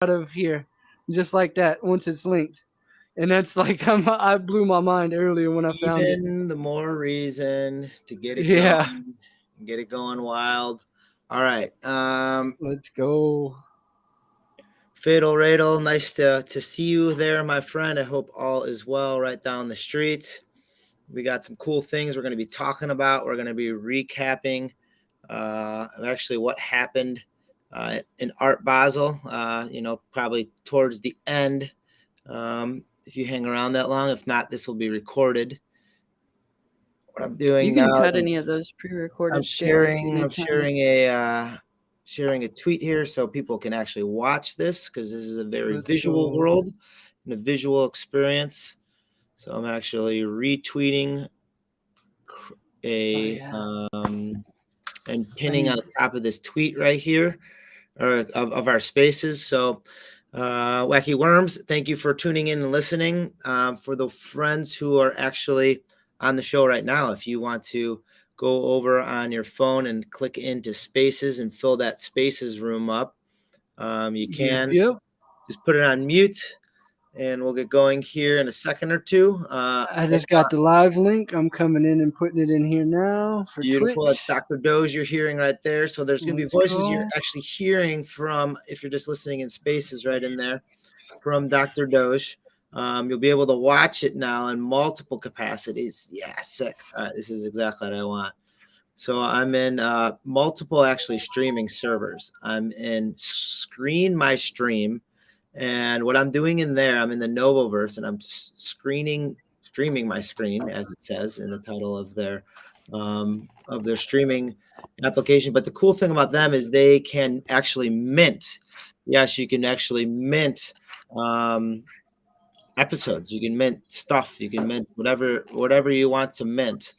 of here, just like that. Once it's linked, and that's like I blew my mind earlier when I found it. Even the more reason to Yeah, get it going wild. All right. let's go. Fatal Radel, nice to see you there, my friend. I hope all is well right down the street. We got some cool things we're going to be talking about. We're going to be recapping actually what happened in Art Basel, probably towards the end. If you hang around that long, if not, this will be recorded. What I'm doing You can now cut is any of those pre-recorded I'm skits if you sharing need I'm time. sharing a tweet here so people can actually watch this because this is a very Let's visual go. world and a visual experience. So I'm actually retweeting a and pinning on the top of this tweet right here or of our spaces. So Wacky Worms, thank you for tuning in and listening. For the friends who are actually on the show right now, if you want to go over on your phone and click into spaces and fill that spaces room up, you can. Yep. Just put it on mute and we'll get going here in a second or two. I just got the live link. I'm coming in and putting it in here now for Beautiful. That's Twitch. Dr. Doge you're hearing right there. So there's going to be Let's voices you're go. actually hearing from, if you're just listening in spaces right in there, from Dr. Doge. You'll be able to watch it now in multiple capacities. Yeah, sick. This is exactly what I want. So I'm in multiple actually streaming servers. I'm in Screen My Stream. And what I'm doing in there, I'm in the Novoverse and I'm streaming my screen, as it says in the title of their streaming application. But the cool thing about them is they can actually mint. Yes, you can actually mint episodes. You can mint stuff. You can mint whatever you want to mint.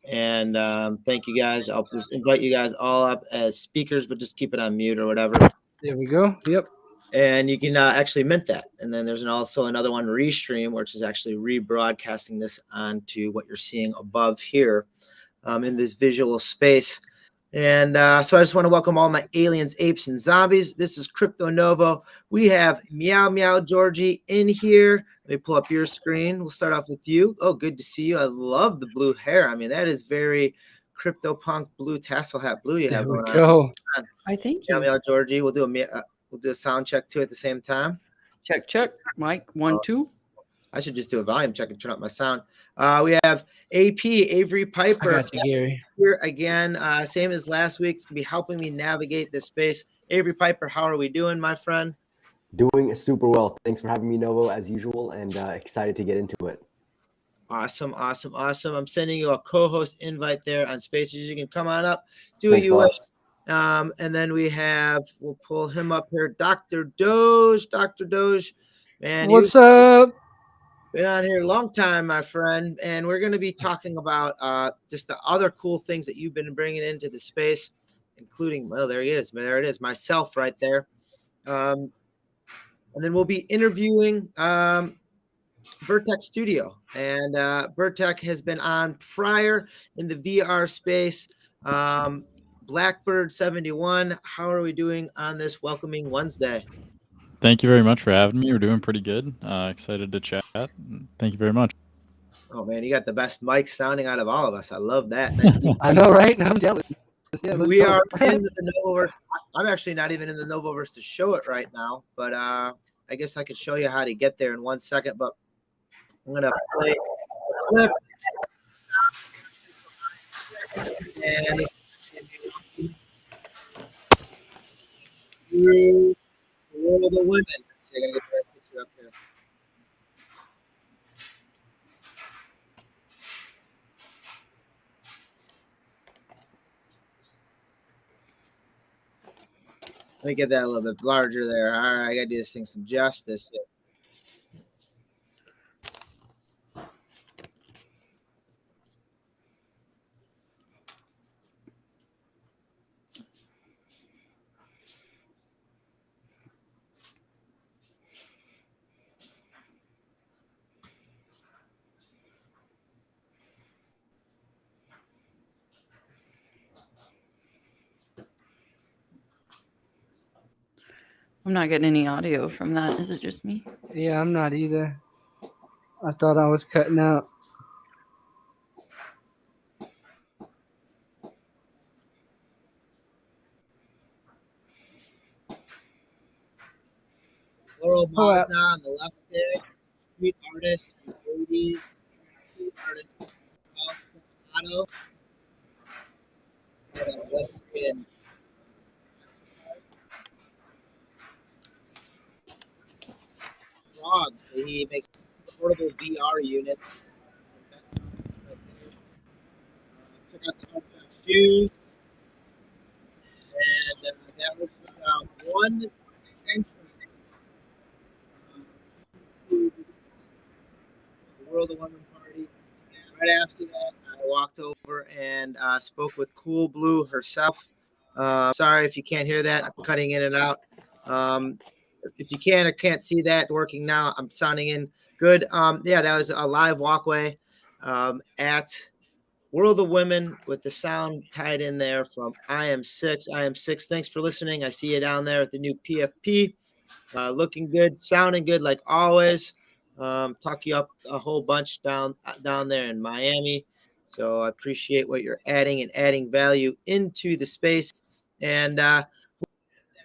And thank you guys. I'll just invite you guys all up as speakers, but just keep it on mute or whatever. There we go. Yep. And you can actually mint that. And then there's also another one, Restream, which is actually rebroadcasting this onto what you're seeing above here in this visual space. And so I just want to welcome all my aliens, apes, and zombies. This is Crypto Novo. We have Meow Meow Georgie in here. Let me pull up your screen. We'll start off with you. Oh, good to see you. I love the blue hair. I mean, that is very CryptoPunk blue tassel hat blue you have There we going go. on. I thank Meow you. Meow Georgie. We'll do a sound check too at the same time. Check. Mic 1, 2. I should just do a volume check and turn up my sound. We have AP Avery Piper. I got you, Gary. Here again, same as last week. It's gonna be helping me navigate this space. Avery Piper, how are we doing, my friend? Doing super well. Thanks for having me, Novo, as usual, and excited to get into it. Awesome. I'm sending you a co-host invite there on Spaces. You can come on up, do Thanks, what you boss. wish. And then we'll pull him up here, Dr. Doge. Dr. Doge, man, What's up? been on here a long time, my friend, and we're going to be talking about just the other cool things that you've been bringing into the space, including, well, there it is, myself right there. And then we'll be interviewing Vertex Studio, and Vertex has been on prior in the VR space. Blackbird 71, how are we doing on this welcoming Wednesday? Thank you very much for having me. We're doing pretty good. Excited to chat. Thank you very much. Oh, man, you got the best mic sounding out of all of us. I love that. Nice. I know, right? I'm jealous. Yeah, We are in the Novoverse. I'm actually not even in the Novoverse to show it right now, but I guess I could show you how to get there in 1 second. But I'm going to play a clip. And this through the world of women. Let's see, I got to get the right picture up here. Let me get that a little bit larger there. All right, I got to do this thing some justice here. I'm not getting any audio from that. Is it just me? Yeah, I'm not either. I thought I was cutting out. Laurel Oh, Bosna on the left there, street artist from the 80s, street artist of Staccato. Had a Western and Frogs that he makes portable VR unit. Took out the Artifact shoes, and that was one entrance to the World of Women party. And right after that, I walked over and spoke with Cool Blue herself. Sorry if you can't hear that. I'm cutting in and out. If you can or can't see that working now, I'm sounding in good. Yeah, that was a live walkway at World of Women with the sound tied in there from I Am Six. I Am Six. Thanks for listening. I see you down there at the new PFP. Looking good, sounding good like always. Talk you up a whole bunch down there in Miami. So I appreciate what you're adding and adding value into the space. And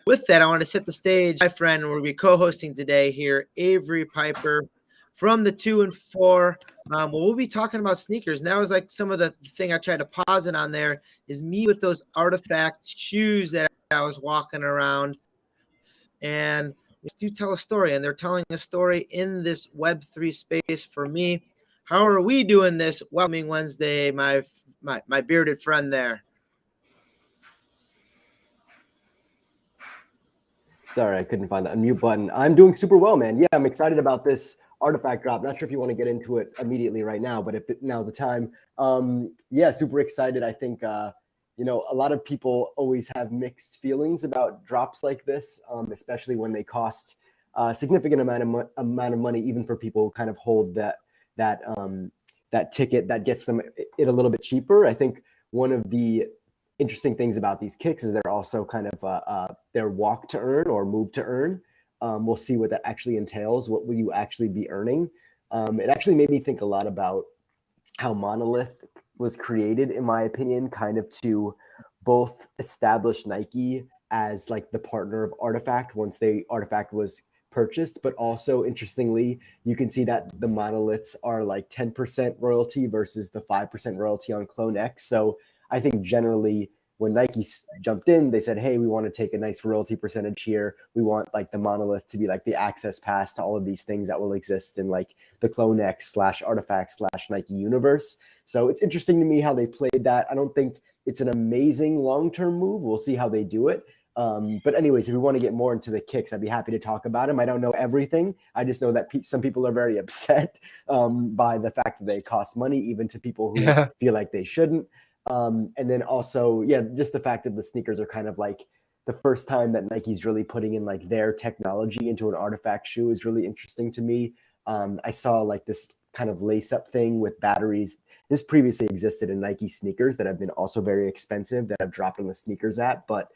with that, I want to set the stage. My friend, we'll be co-hosting today here, Avery Piper from the 2 and 4. We'll be talking about sneakers. And that was like some of the thing I tried to pause it on there is me with those Artifact shoes that I was walking around. And do tell a story. And they're telling a story in this Web3 space for me. How are we doing this welcoming Wednesday, my bearded friend there? Sorry, I couldn't find the unmute button. I'm doing super well, man. Yeah, I'm excited about this Artifact drop. Not sure if you want to get into it immediately right now, but if now's the time. Yeah, super excited. I think, a lot of people always have mixed feelings about drops like this, especially when they cost a significant amount of money, even for people who kind of hold that ticket that gets them it a little bit cheaper. I think one of the interesting things about these kicks is they're also kind of their walk to earn or move to earn. We'll see what that actually entails. What will you actually be earning? It actually made me think a lot about how Monolith was created, in my opinion, kind of to both establish Nike as like the partner of Artifact once Artifact was purchased, but also interestingly, you can see that the monoliths are like 10% royalty versus the 5% royalty on Clone X. So I think generally when Nike jumped in, they said, hey, we want to take a nice royalty percentage here. We want like the monolith to be like the access pass to all of these things that will exist in like the Clone X /Artifact /Nike universe. So it's interesting to me how they played that. I don't think it's an amazing long-term move. We'll see how they do it. But anyways, if we want to get more into the kicks, I'd be happy to talk about them. I don't know everything. I just know that some people are very upset by the fact that they cost money, even to people who feel like they shouldn't. And then also, yeah, just the fact that the sneakers are kind of like the first time that Nike's really putting in like their technology into an Artifact shoe is really interesting to me. I saw like this kind of lace up thing with batteries. This previously existed in Nike sneakers that have been also very expensive that have dropped on the sneakers app. But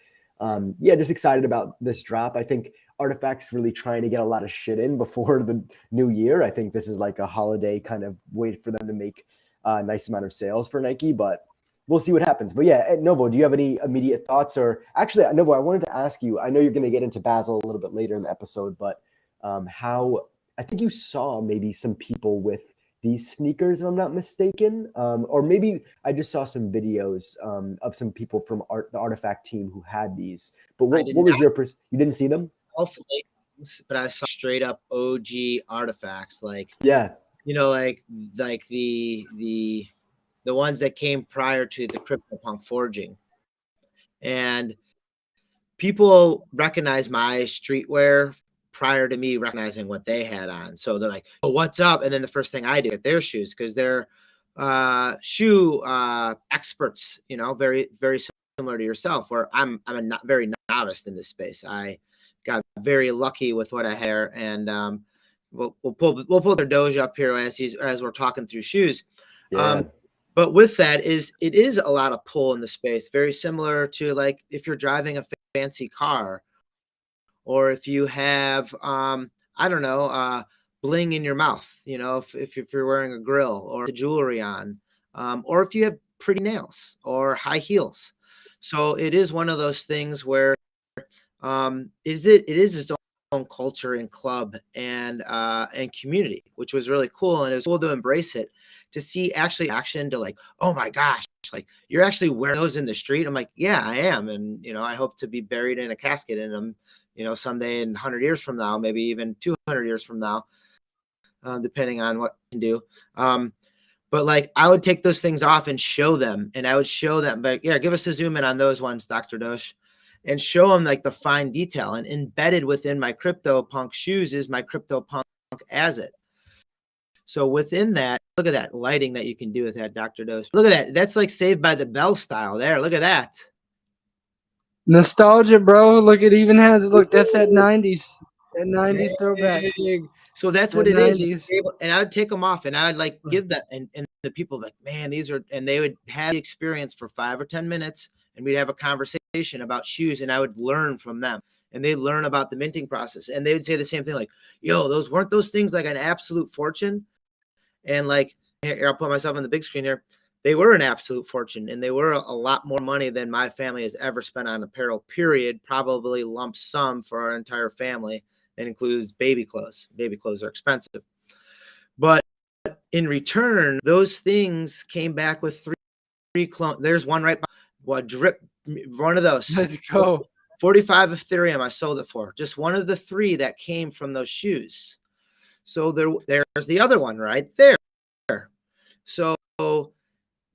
yeah, just excited about this drop. I think Artifact's really trying to get a lot of shit in before the new year. I think this is like a holiday kind of way for them to make a nice amount of sales for Nike, but we'll see what happens. But yeah, Novo, do you have any immediate thoughts? Or actually, Novo, I wanted to ask you, I know you're going to get into Basel a little bit later in the episode, but how I think you saw maybe some people with these sneakers, if I'm not mistaken, or maybe I just saw some videos of some people from the Artifact team who had these. But what was your you didn't see them? But I saw straight up OG Artifacts, like yeah, like the ones that came prior to the CryptoPunk forging, and people recognize my streetwear prior to me recognizing what they had on. So they're like, oh, what's up? And then the first thing I do at their shoes, because they're shoe experts, very, very similar to yourself, where I'm a not very novice in this space. I got very lucky with what I had, and we'll pull their doja up here as we're talking through shoes. Yeah. But with that it is a lot of pull in the space, very similar to like if you're driving a fancy car, or if you have, I don't know, bling in your mouth, you know, if you're wearing a grill or jewelry on, or if you have pretty nails or high heels. So it is one of those things where it is its own culture and club and community, which was really cool. And it was cool to embrace it, to see actually action, to like, oh my gosh, like you're actually wearing those in the street. I'm like, yeah, I am. And, you know, I hope to be buried in a casket in them, you know, someday in 100 years from now, maybe even 200 years from now, depending on what I can do. But like, I would take those things off and show them, and I would show them, but yeah, give us a zoom in on those ones, Dr. Dosh, and show them like the fine detail. And embedded within my CryptoPunk shoes is my CryptoPunk Azit. So within that, look at that lighting that you can do with that, Dr. Dosh. Look at that. That's like Saved by the Bell style there. Look at that. Nostalgia, bro. Look, it even has, look, that's that 90s. That 90s throwback. So that's what it is. And I would take them off, and I would like give that, and the people like, man, these are, and they would have the experience for 5 or 10 minutes, and we'd have a conversation about shoes, and I would learn from them, and they'd learn about the minting process, and they would say the same thing, like, yo, weren't those things like an absolute fortune? And like, here, I'll put myself on the big screen here. They were an absolute fortune, and they were a lot more money than my family has ever spent on apparel, period. Probably lump sum for our entire family. That includes baby clothes. Baby clothes are expensive. But in return, those things came back with three clones. There's one right behind. One of those. Let's go. 45 Ethereum I sold it for. Just one of the 3 that came from those shoes. So there's the other one right there. So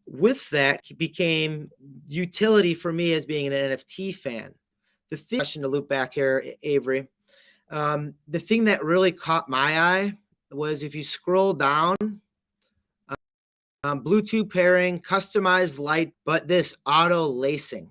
with that became utility for me as being an NFT fan. The question to loop back here, Avery. The thing that really caught my eye was, if you scroll down, Bluetooth pairing, customized light, but this auto lacing.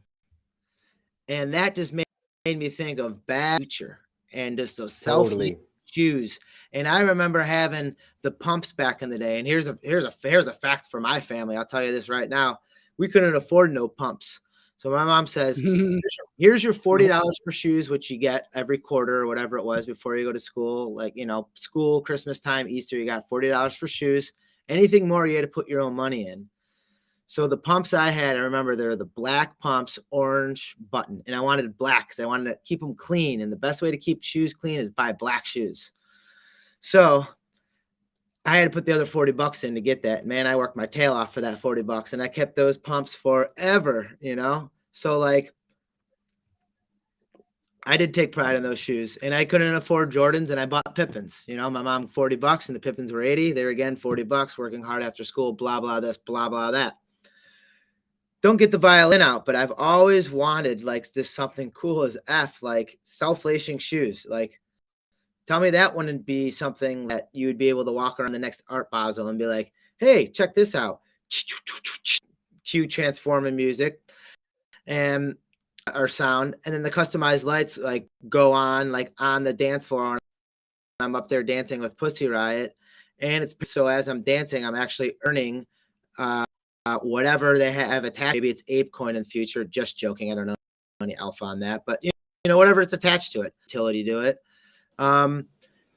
And that just made me think of Bad Future and just those self-lacing shoes. And I remember having the pumps back in the day. And here's a fact for my family. I'll tell you this right now. We couldn't afford no pumps. So my mom says, here's your $40 for shoes, which you get every quarter or whatever it was before you go to school. Like, you know, school, Christmas time, Easter, you got $40 for shoes. Anything more, you had to put your own money in. So the pumps I had, I remember they're the black pumps, orange button. And I wanted black because I wanted to keep them clean. And the best way to keep shoes clean is buy black shoes. So I had to put the other $40 in to get that. Man, I worked my tail off for that $40, and I kept those pumps forever, you know? So like, I did take pride in those shoes, and I couldn't afford Jordans, and I bought Pippins. You know, my mom $40 and the Pippins were 80. They were again $40, working hard after school, blah, blah, this, blah, blah, that. Don't get the violin out, but I've always wanted like this something cool as F, like self-lacing shoes. Like, tell me that wouldn't be something that you would be able to walk around the next Art Basel and be like, hey, check this out. Cue transforming music and or sound. And then the customized lights like go on like on the dance floor. And I'm up there dancing with Pussy Riot. And it's so as I'm dancing, I'm actually earning whatever they have attached. Maybe it's ApeCoin in the future. Just joking. I don't know any alpha on that. But you know, whatever it's attached to it, utility to it. And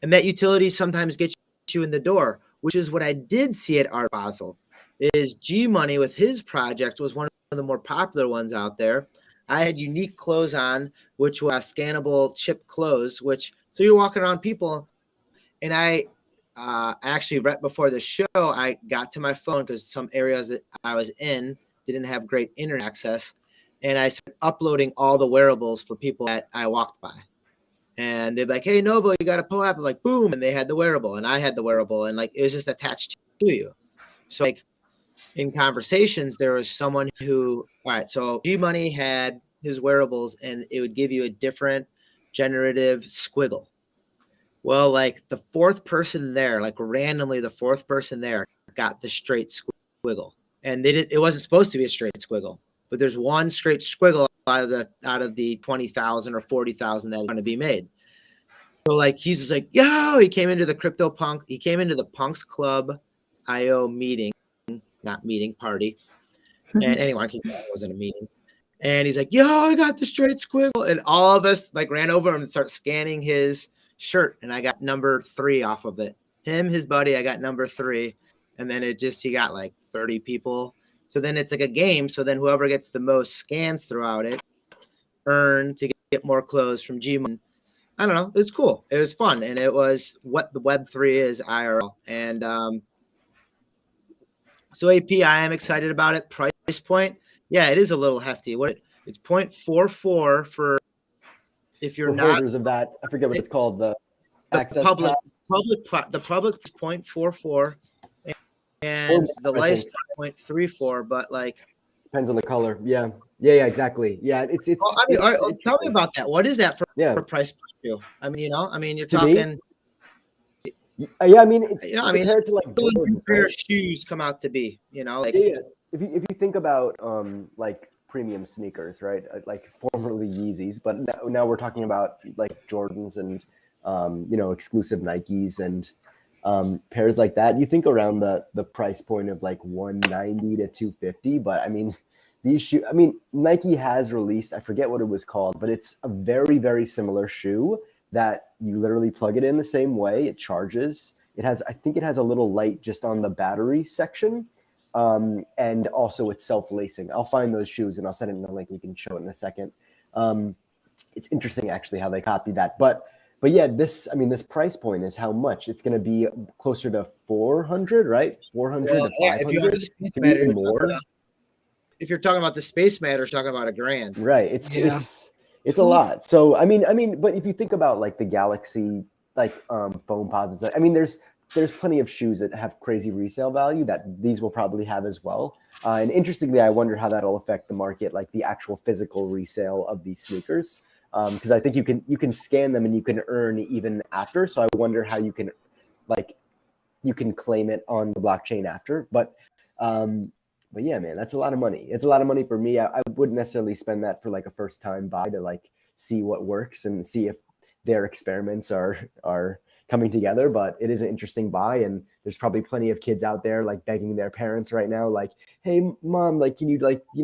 that utility sometimes gets you in the door, which is what I did see at Art Basel. Is G Money with his project was one of the more popular ones out there. I had unique clothes on, which was scannable chip clothes, which so you're walking around people, and I actually right before the show I got to my phone because some areas that I was in didn't have great internet access, and I started uploading all the wearables for people that I walked by. And they'd be like, hey, Novo, you got a POAP? I'm like, boom. And they had the wearable and I had the wearable and like, it was just attached to you. So like in conversations, there was someone who, all right, so G Money had his wearables and it would give you a different generative squiggle. Well, like the 4th person there, like randomly the 4th person there got the straight squiggle. And it wasn't supposed to be a straight squiggle, but there's one straight squiggle out of the 20,000 or 40,000 that is going to be made. So like he's just like, yo, he came into the CryptoPunk, he came into the Punks Club IO meeting, not meeting, party. And anyway, it wasn't a meeting. And he's like, yo, I got the straight squiggle. And all of us like ran over him and start scanning his shirt. And I got number 3 off of it. Him, his buddy, I got number 3. And then he got like 30 people. So then it's like a game. So then whoever gets the most scans throughout it earn to get more clothes from Gmoney. I don't know. It was cool. It was fun. And it was what the Web3 is IRL. And so AP, I am excited about it. Price point. Yeah, it is a little hefty. It's 0.44 for if you're For not holders of that, I forget what it's called. The the access public. pass? The public is 0.44 and the license 0.34. But like, Depends on the color. Yeah, exactly. Yeah, it's. well, I mean, it's tell me about that. What is that for yeah. price per shoe? I mean, you're To me, talking. Yeah, I mean, compared to like Really Jordan, good pair of shoes come out to be, like yeah. If you think about like premium sneakers, right? Like formerly Yeezys, but now we're talking about like Jordans and exclusive Nikes and pairs like that. You think around the price point of like 190 to 250, but I mean these shoes. I mean Nike has released, I forget what it was called, but it's a very very similar shoe that you literally plug it in the same way. It charges. I think it has a little light just on the battery section. And also it's self-lacing. I'll find those shoes and I'll send it in the link. We can show it in a second. It's interesting actually how they copied that. But yeah, this price point is how much? It's going to be closer to 400, right? 400 to 500. If you have the Space Maybe Matter, even more. if you're talking about the Space Matter, it's talking about $1,000. Right. It's a lot. So I mean, but if you think about like the Galaxy foam posits, I mean, there's plenty of shoes that have crazy resale value that these will probably have as well. And interestingly, I wonder how that'll affect the market, like the actual physical resale of these sneakers, because I think you can scan them and you can earn even after. So I wonder how you can claim it on the blockchain after. But yeah, man, that's a lot of money. It's a lot of money for me. I wouldn't necessarily spend that for like a first time buy to like see what works and see if their experiments are coming together, but it is an interesting buy. And there's probably plenty of kids out there like begging their parents right now, like, hey mom, like, can you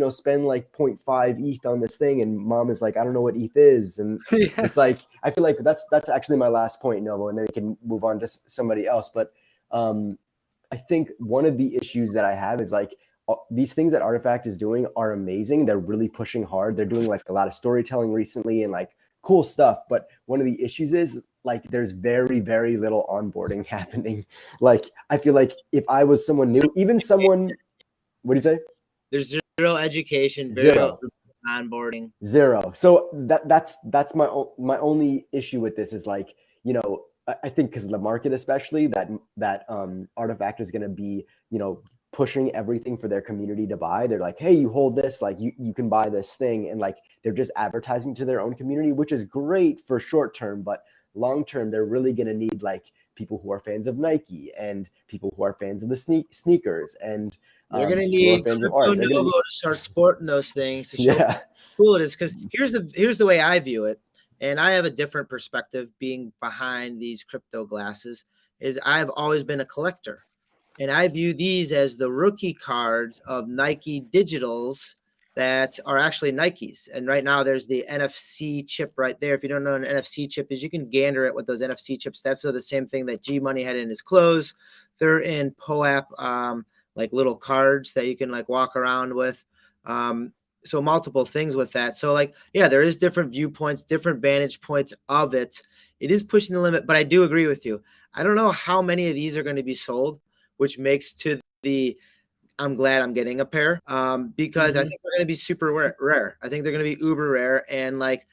spend like 0.5 ETH on this thing? And mom is like, I don't know what ETH is. And it's like, I feel like that's actually my last point, Novo, and then we can move on to somebody else. But I think one of the issues that I have is like, these things that Artifact is doing are amazing. They're really pushing hard. They're doing like a lot of storytelling recently and like cool stuff. But one of the issues is like there's very, very little onboarding happening. Like I feel like if I was someone new, even someone, what do you say? There's zero education, Zero onboarding. Zero. So that's my only issue with this is like, I think because of the market, especially that Artifact is going to be, pushing everything for their community to buy. They're like, hey, you hold this, like you can buy this thing. And like, they're just advertising to their own community, which is great for short term, but long term, they're really going to need like people who are fans of Nike and people who are fans of the sneakers. And they're going to need Crypto Novo to start sporting those things to show how cool it is. Because here's the way I view it. And I have a different perspective being behind these crypto glasses is I've always been a collector. And I view these as the rookie cards of Nike digitals that are actually Nikes. And right now there's the NFC chip right there. If you don't know what an NFC chip is, you can gander it with those NFC chips. That's the same thing that Gmoney had in his clothes. They're in POAP, like little cards that you can like walk around with. So multiple things with that. So like, yeah, there is different viewpoints, different vantage points of it. It is pushing the limit, but I do agree with you. I don't know how many of these are going to be sold, which makes to the I'm glad I'm getting a pair because I think they're going to be super rare. I think they're going to be uber rare. And like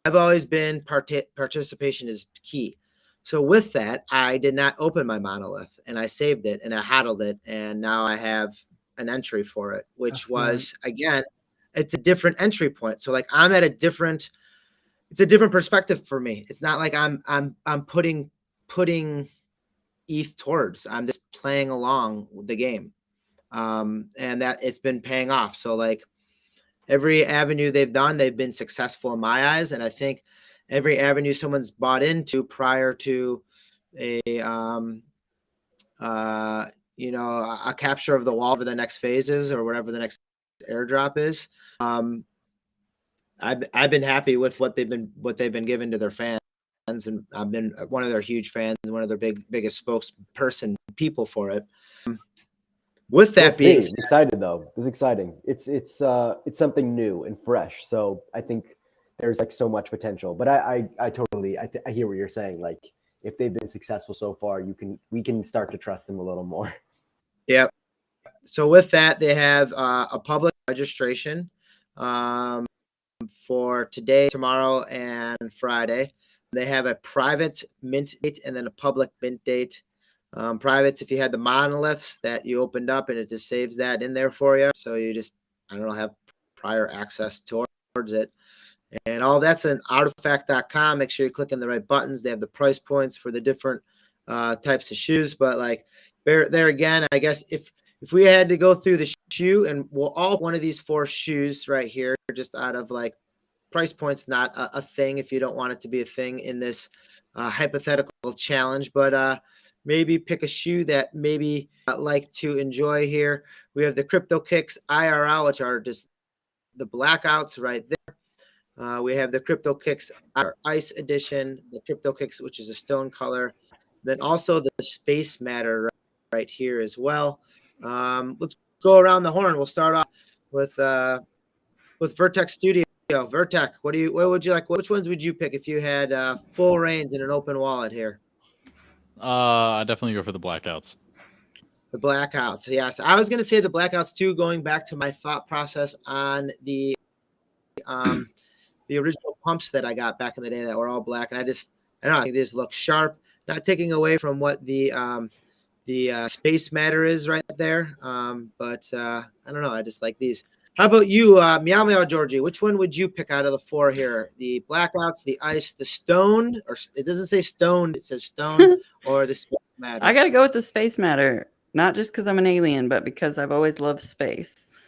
I've always been participation is key. So with that, I did not open my monolith and I saved it and I hodled it. And now I have an entry for it, which was again, it's a different entry point. So like I'm at it's a different perspective for me. It's not like I'm putting ETH towards. I'm just playing along with the game, and that it's been paying off. So like every avenue they've done, they've been successful in my eyes, and I think every avenue someone's bought into prior to a capture of the wall for the next phases or whatever the next airdrop is, I've been happy with what they've been giving to their fans, and I've been one of their huge fans, one of their biggest spokesperson people for it. With We'll that see. being I'm said, excited though. It's exciting. It's something new and fresh. So I think there's like so much potential. But I totally I hear what you're saying. Like if they've been successful so far, we can start to trust them a little more. yep. So with that, they have a public registration for today, tomorrow, and Friday. They have a private mint date and then a public mint date. Privates, if you had the monoliths that you opened up, and it just saves that in there for you. So you just, I don't know, have prior access towards it. And all that's in artifact.com. Make sure you're clicking the right buttons. They have the price points for the different types of shoes. But like there again, I guess if we had to go through the shoe, and we'll all one of these 4 shoes right here, just out of like price points, not a thing if you don't want it to be a thing in this hypothetical challenge. But maybe pick a shoe that maybe like to enjoy here. We have the Crypto Kicks IRL, which are just the blackouts right there. We have the Crypto Kicks Ice Edition, the Crypto Kicks, which is a stone color. Then also the Space Matter right here as well. Let's go around the horn. We'll start off with Vertex Studio. Vertex, what would you like? Which ones would you pick if you had full reins and an open wallet here? I definitely go for the blackouts. The blackouts, yes. I was going to say the blackouts too, going back to my thought process on the original pumps that I got back in the day that were all black. And I don't know, I think they just look sharp, not taking away from what the Space Matter is right there. But I don't know. I just like these. How about you, Meow Meow Georgie? Which one would you pick out of the 4 here? The blackouts, the ice, the stone, or it doesn't say stoned, it says stone, or the Space Matter? I got to go with the Space Matter, not just because I'm an alien, but because I've always loved space.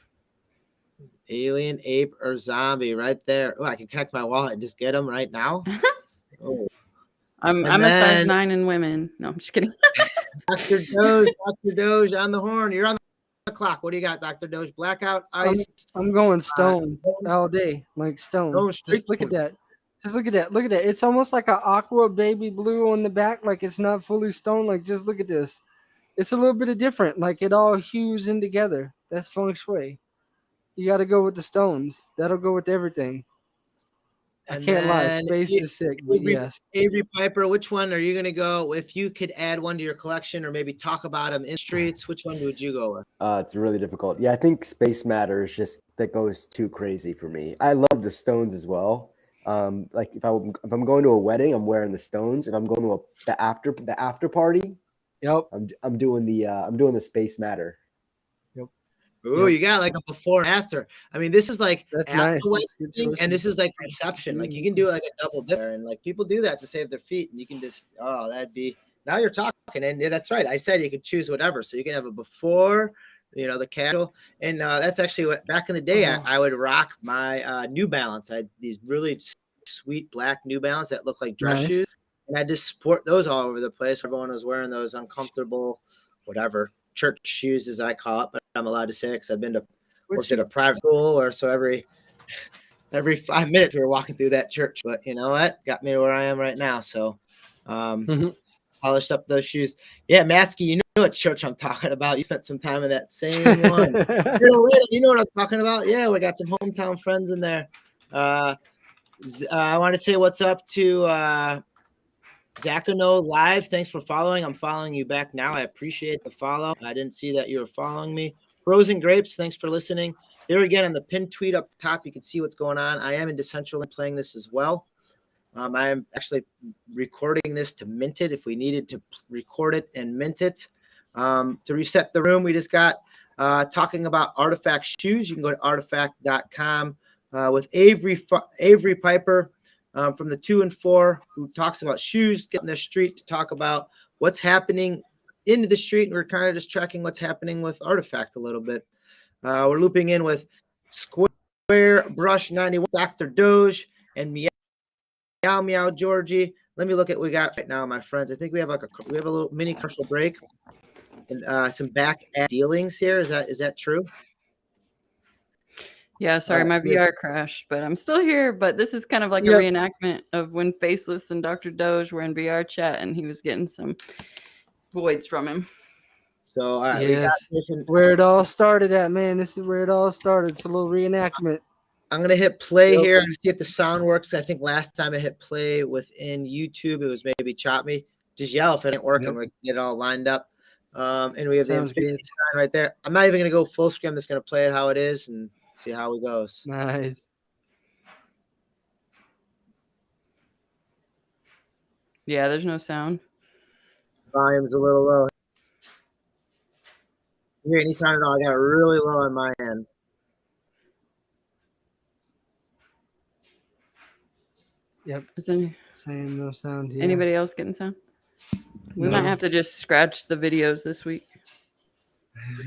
Alien, ape, or zombie right there. Oh, I can connect my wallet and just get them right now. Oh. I'm a size 9 in women. No, I'm just kidding. Dr. Doge on the horn. You're on the clock. What do you got, Dr. Doge? Blackout, ice. I'm going stone all day, like stone. Just look at that. Just look at that. Look at that. It's almost like an aqua baby blue on the back, like it's not fully stone. Like, just look at this. It's a little bit of different. Like, it all hues in together. That's feng shui. You got to go with the stones. That'll go with everything. And I can't lie. then Space is sick, but yes. Avery Piper, which one are you going to go? If you could add one to your collection or maybe talk about them in streets, which one would you go with? It's really difficult. Yeah, I think Space Matter is just that goes too crazy for me. I love the stones as well. Like if I'm going to a wedding, I'm wearing the stones. If I'm going to the after party, Yep. I'm doing the Space Matter. Ooh, you got like a before and after. I mean, this is like That's after nice. wedding, That's good and this choices. is like reception. Like you can do like a double dip, and like people do that to save their feet, and you can just that'd be now you're talking, and yeah, that's right. I said you could choose whatever, so you can have a before, the casual, and that's actually what back in the day I would rock my New Balance. I had these really sweet black New Balance that look like dress Nice. shoes, and I just sport those all over the place. Everyone was wearing those uncomfortable, whatever church shoes as I call it, but I'm allowed to say it because I've been to worked at a private school, or so every 5 minutes we were walking through that church. But you know what? Got me to where I am right now. So polished up those shoes. Yeah, Maskey, you know what church I'm talking about. You spent some time in that same one. You know what I'm talking about? Yeah, we got some hometown friends in there. I want to say what's up to Zachano Live. Thanks for following. I'm following you back now. I appreciate the follow. I didn't see that you were following me. Frozen Grapes, thanks for listening. There again on the pinned tweet up top, you can see what's going on. I am in Decentraland playing this as well. I am actually recording this to mint it if we needed to record it and mint it. To reset the room, we just got talking about Artifact shoes. You can go to artifact.com with Avery Piper from the 2 and 4, who talks about shoes, getting the street to talk about what's happening into the street, and we're kind of just tracking what's happening with Artifact a little bit. We're looping in with Square Brush 91, Dr. Doge, and Meow Meow Georgie. Let me look at what we got right now, my friends. I think we have a little mini commercial break and some back dealings here. Is that true? Yeah, sorry, my VR crashed, but I'm still here. But this is kind of like a reenactment of when Faceless and Dr. Doge were in VR chat, and he was getting some voids from him. So, all right, yes, where it all started at, man. This is where it all started. It's a little reenactment. I'm gonna hit play here and see if the sound works. I think last time I hit play within YouTube, it was maybe chop me. Just yell if it ain't working. We get it all lined up. And we have the infinity sign right there. I'm not even gonna go full screen. I'm just gonna play it how it is and see how it goes. Nice. Yeah, there's no sound. Volume's a little low. You hear any sound at all? I got it really low on my end. Yep. Same, no sound here. Anybody else getting sound? We might have to just scratch the videos this week.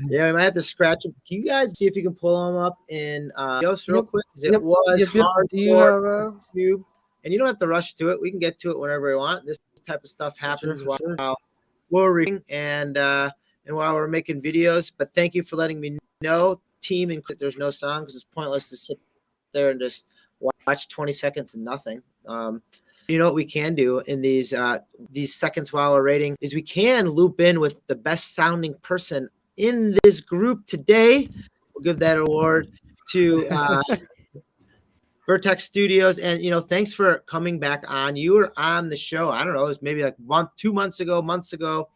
Yeah, we might have to scratch them. Can you guys see if you can pull them up in Yoast real quick? Because it was hard for YouTube, and you don't have to rush to it. We can get to it whenever we want. This type of stuff happens while we're reading and while we're making videos. But thank you for letting me know, team, and there's no sound because it's pointless to sit there and just watch 20 seconds and nothing. You know what we can do in these seconds while we're rating is we can loop in with the best sounding person in this group today. We'll give that award to Vertex Studios. And, thanks for coming back on. You were on the show, I don't know, it was maybe like 2 months ago,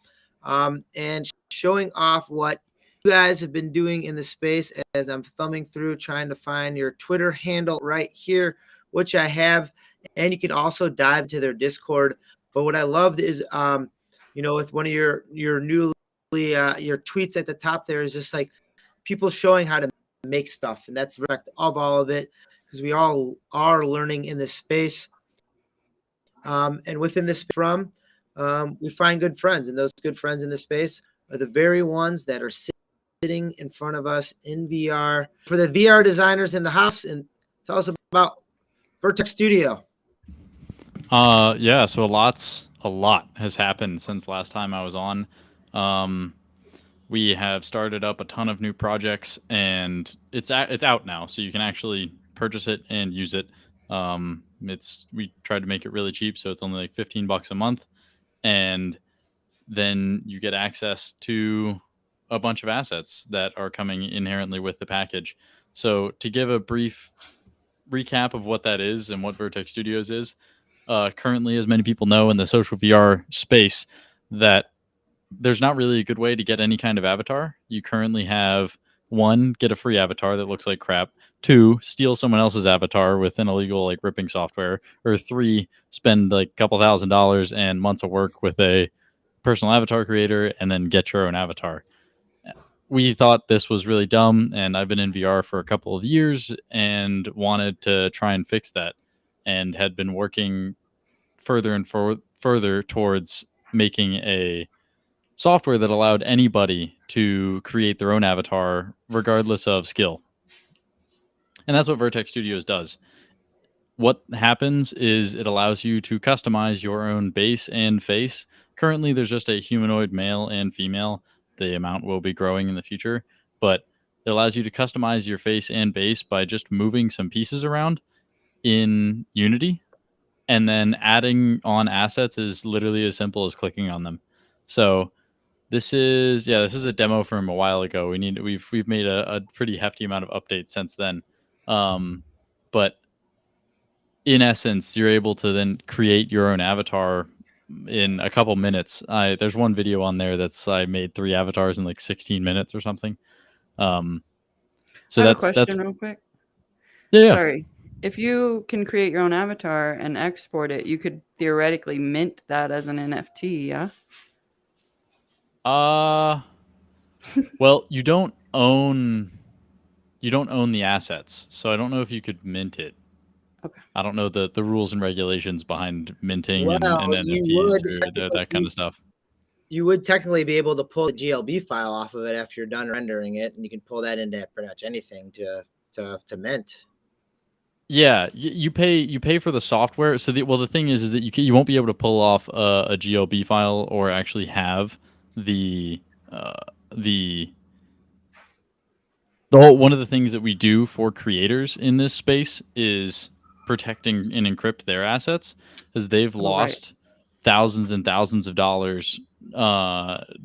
and showing off what you guys have been doing in the space as I'm thumbing through trying to find your Twitter handle right here, which I have. And you can also dive to their Discord. But what I loved is, with one of your newly your tweets at the top there is just like people showing how to make stuff, and that's the effect of all of it because we all are learning in this space. And within this we find good friends, and those good friends in this space are the very ones that are sitting in front of us in VR. For the VR designers in the house, and tell us about Vertex Studio. Yeah, so a lot has happened since last time I was on. We have started up a ton of new projects, and it's out now, so you can actually purchase it and use it. We tried to make it really cheap, so it's only like $15 a month, and then you get access to a bunch of assets that are coming inherently with the package. So to give a brief recap of what that is and what Vertex Studios is, currently, as many people know in the social VR space, that there's not really a good way to get any kind of avatar. You currently have 1, get a free avatar that looks like crap. 2, steal someone else's avatar with an illegal like ripping software. Or 3, spend like a couple $1,000s and months of work with a personal avatar creator and then get your own avatar. We thought this was really dumb, and I've been in VR for a couple of years and wanted to try and fix that, and had been working further and further towards making a software that allowed anybody to create their own avatar regardless of skill. And that's what Vertex Studios does. What happens is it allows you to customize your own base and face. Currently, there's just a humanoid male and female. The amount will be growing in the future, but it allows you to customize your face and base by just moving some pieces around in Unity, and then adding on assets is literally as simple as clicking on them. So this is a demo from a while ago. We've made a pretty hefty amount of updates since then. But in essence, you're able to then create your own avatar in a couple minutes. There's one video on there I made 3 avatars in like 16 minutes or something. So I have a question real quick. Yeah. Sorry. If you can create your own avatar and export it, you could theoretically mint that as an NFT, yeah? Well, you don't own the assets, so I don't know if you could mint it. Okay. I don't know the rules and regulations behind minting and NFTs, that kind of stuff. You would technically be able to pull the GLB file off of it after you're done rendering it, and you can pull that into pretty much anything to mint. Yeah, you pay for the software. So the thing is that you won't be able to pull off a GLB file or actually have the One of the things that we do for creators in this space is protecting and encrypt their assets, as they've lost thousands and thousands of dollars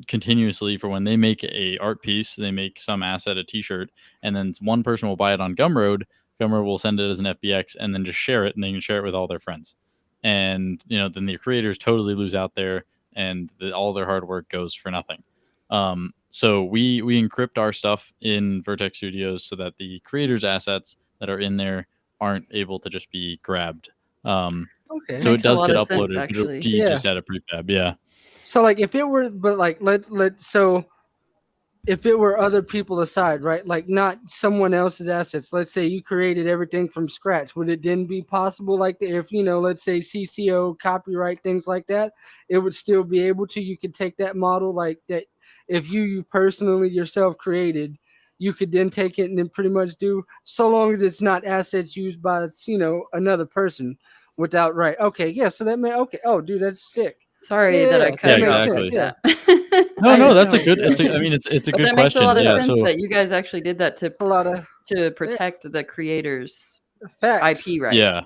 continuously for when they make a art piece. They make some asset, a T-shirt, and then one person will buy it on Gumroad. Gumroad will send it as an FBX and then just share it, and they can share it with all their friends. And then the creators totally lose out there, and all their hard work goes for nothing. So we encrypt our stuff in Vertex Studios so that the creators' assets that are in there aren't able to just be grabbed. Okay. So it Makes a does lot get of sense, uploaded actually. to just at a prefab. Yeah. So like if it were, but like so if it were other people aside, right? Like not someone else's assets. Let's say you created everything from scratch. Would it then be possible, like if let's say CCO, copyright, things like that, it would still be able to? You could take that model like that. If you personally yourself created, you could then take it and then pretty much do, so long as it's not assets used by another person without right. Okay, yeah. So that may okay. Oh, dude, that's sick. Sorry that I cut Yeah, you off exactly. like that. No, that's a No. good. I mean, it's a But good that makes a question. lot of Yeah. sense So that you guys actually did that It's a lot of to protect the creators' facts. IP rights. yeah,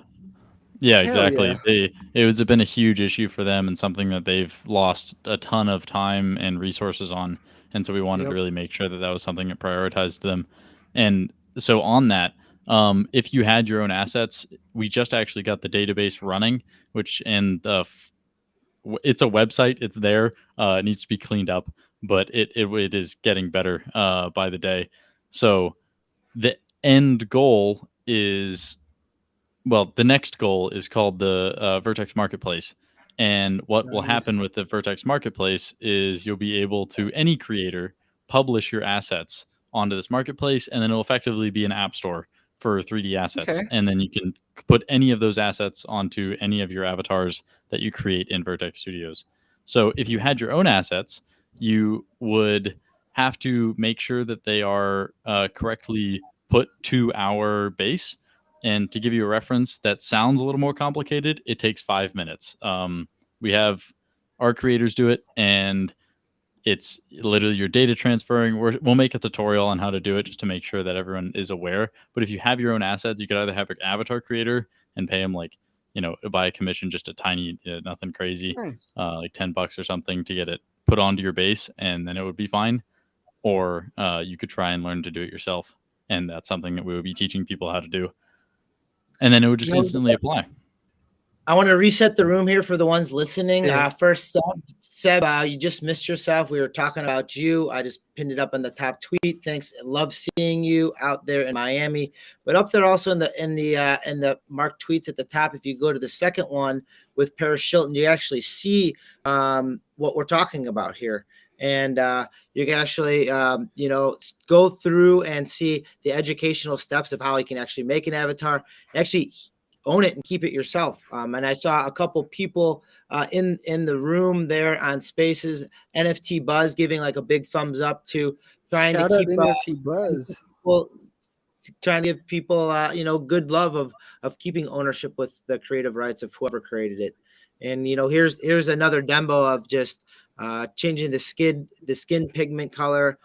Hell exactly. yeah. It was been a huge issue for them and something that they've lost a ton of time and resources on. And so we wanted to Yep. really make sure that that was something that prioritized them. And so on that, if you had your own assets, we just actually got the database running, it's a website. It's there. It needs to be cleaned up, but it is getting better by the day. So the end goal is, well, the next goal is called the Vertex Marketplace. And what will happen with the Vertex Marketplace is you'll be able to, any creator, publish your assets onto this marketplace, and then it'll effectively be an app store for 3D assets. Okay. And then you can put any of those assets onto any of your avatars that you create in Vertex Studios. So if you had your own assets, you would have to make sure that they are correctly put to our base. And to give you a reference that sounds a little more complicated, it takes 5 minutes. We have our creators do it, and it's literally your data transferring. We'll make a tutorial on how to do it just to make sure that everyone is aware. But if you have your own assets, you could either have an avatar creator and pay them buy a commission, just a tiny, nothing crazy, Nice. like $10 or something to get it put onto your base, and then it would be fine. Or you could try and learn to do it yourself. And that's something that we would be teaching people how to do. And then it would just instantly apply. I want to reset the room here for the ones listening. Yeah. First, Seb, you just missed yourself. We were talking about you. I just pinned it up in the top tweet. Thanks. Love seeing you out there in Miami. But up there also in the marked tweets at the top, if you go to the second one with Paris Shilton, you actually see what we're talking about here. And you can actually, go through and see the educational steps of how you can actually make an avatar, actually own it and keep it yourself. And I saw a couple people in the room there on Spaces, NFT Buzz giving like a big thumbs up to trying Shout to keep out NFT Buzz. trying to give people good love of keeping ownership with the creative rights of whoever created it. And here's another demo of just changing the skin pigment color,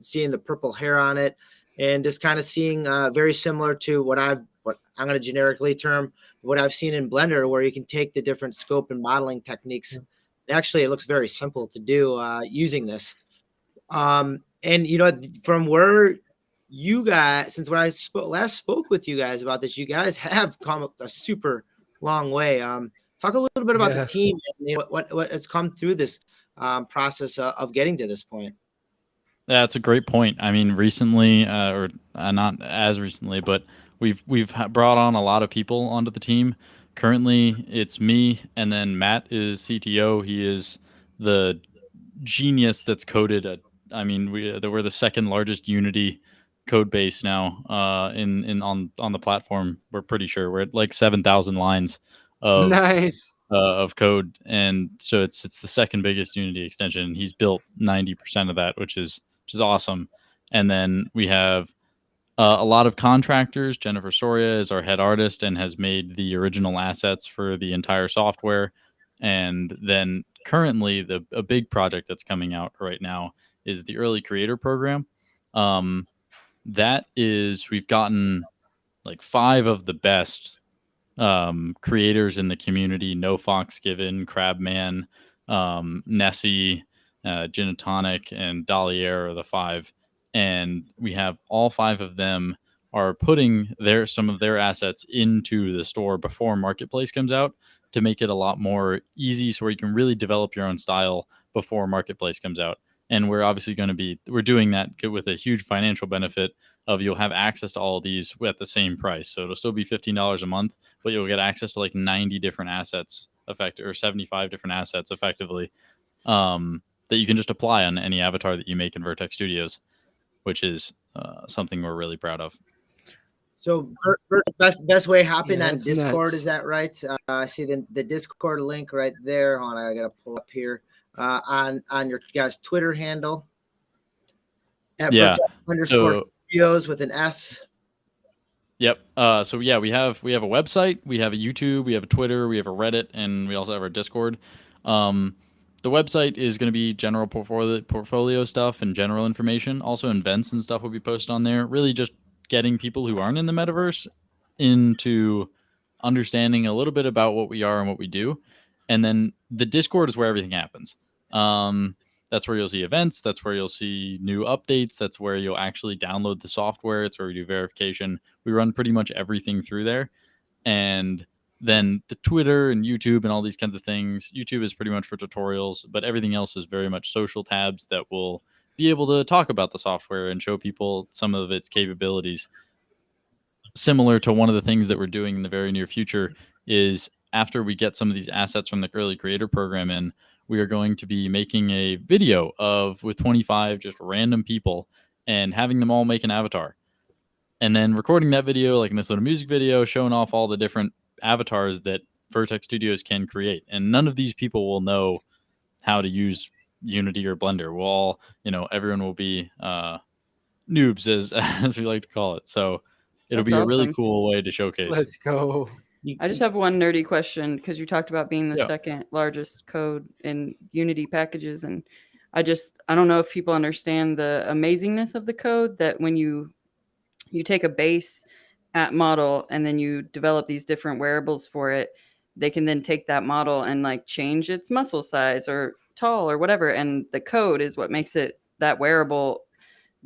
seeing the purple hair on it, and just kind of seeing very similar to what I'm going to generically term what I've seen in Blender, where you can take the different scope and modeling techniques. Actually, it looks very simple to do using this. And from where you guys, since when I last spoke with you guys about this, you guys have come a super long way. Talk a little bit about the team and what has come through this process of getting to this point. That's a great point. I mean, recently, or not as recently, but we've brought on a lot of people onto the team. Currently, it's me, and then Matt is CTO. He is the genius that's coded. We're the second largest Unity code base now on the platform. We're pretty sure we're at like 7,000 lines of Nice. Of code, and so it's the second biggest Unity extension. He's built 90% of that, which is awesome. And then we have a lot of contractors. Jennifer Soria is our head artist and has made the original assets for the entire software. And then currently a big project that's coming out right now is the early creator program. that is, we've gotten like 5 of the best creators in the community. No Fox Given, Crabman, Nessie, Gin and Tonic, and Dalier are the 5. And we have all 5 of them are putting some of their assets into the store before Marketplace comes out to make it a lot more easy, so where you can really develop your own style before Marketplace comes out. And we're obviously we're doing that with a huge financial benefit of you'll have access to all of these at the same price. So it'll still be $15 a month, but you'll get access to like 90 different assets or 75 different assets effectively, that you can just apply on any avatar that you make in Vertex Studios, which is something we're really proud of. So best way hopping on Discord, nuts. Is that right? I see the Discord link right there. Hold on, I gotta pull up here on your guys' Twitter handle at _studios with an S. Yep. So yeah, we have a website, we have a YouTube, we have a Twitter, we have a Reddit, and we also have our Discord. The website is going to be general portfolio stuff and general information. Also, events and stuff will be posted on there. Really, just getting people who aren't in the metaverse into understanding a little bit about what we are and what we do. And then the Discord is where everything happens. That's where you'll see events. That's where you'll see new updates. That's where you'll actually download the software. It's where we do verification. We run pretty much everything through there. And then the Twitter and YouTube and all these kinds of things. YouTube is pretty much for tutorials, but everything else is very much social tabs that will be able to talk about the software and show people some of its capabilities. Similar to one of the things that we're doing in the very near future is after we get some of these assets from the early creator program in, we are going to be making a video with 25 just random people and having them all make an avatar. And then recording that video like in this little music video, showing off all the different avatars that Vertex Studios can create. And none of these people will know how to use Unity or Blender. We'll all, everyone will be noobs, as we like to call it. So it'll be a really cool way to showcase. Let's go. I just have one nerdy question, because you talked about being the second largest code in Unity packages. And I don't know if people understand the amazingness of the code, that when you take a base app model and then you develop these different wearables for it, they can then take that model and like change its muscle size or tall or whatever. And the code is what makes that wearable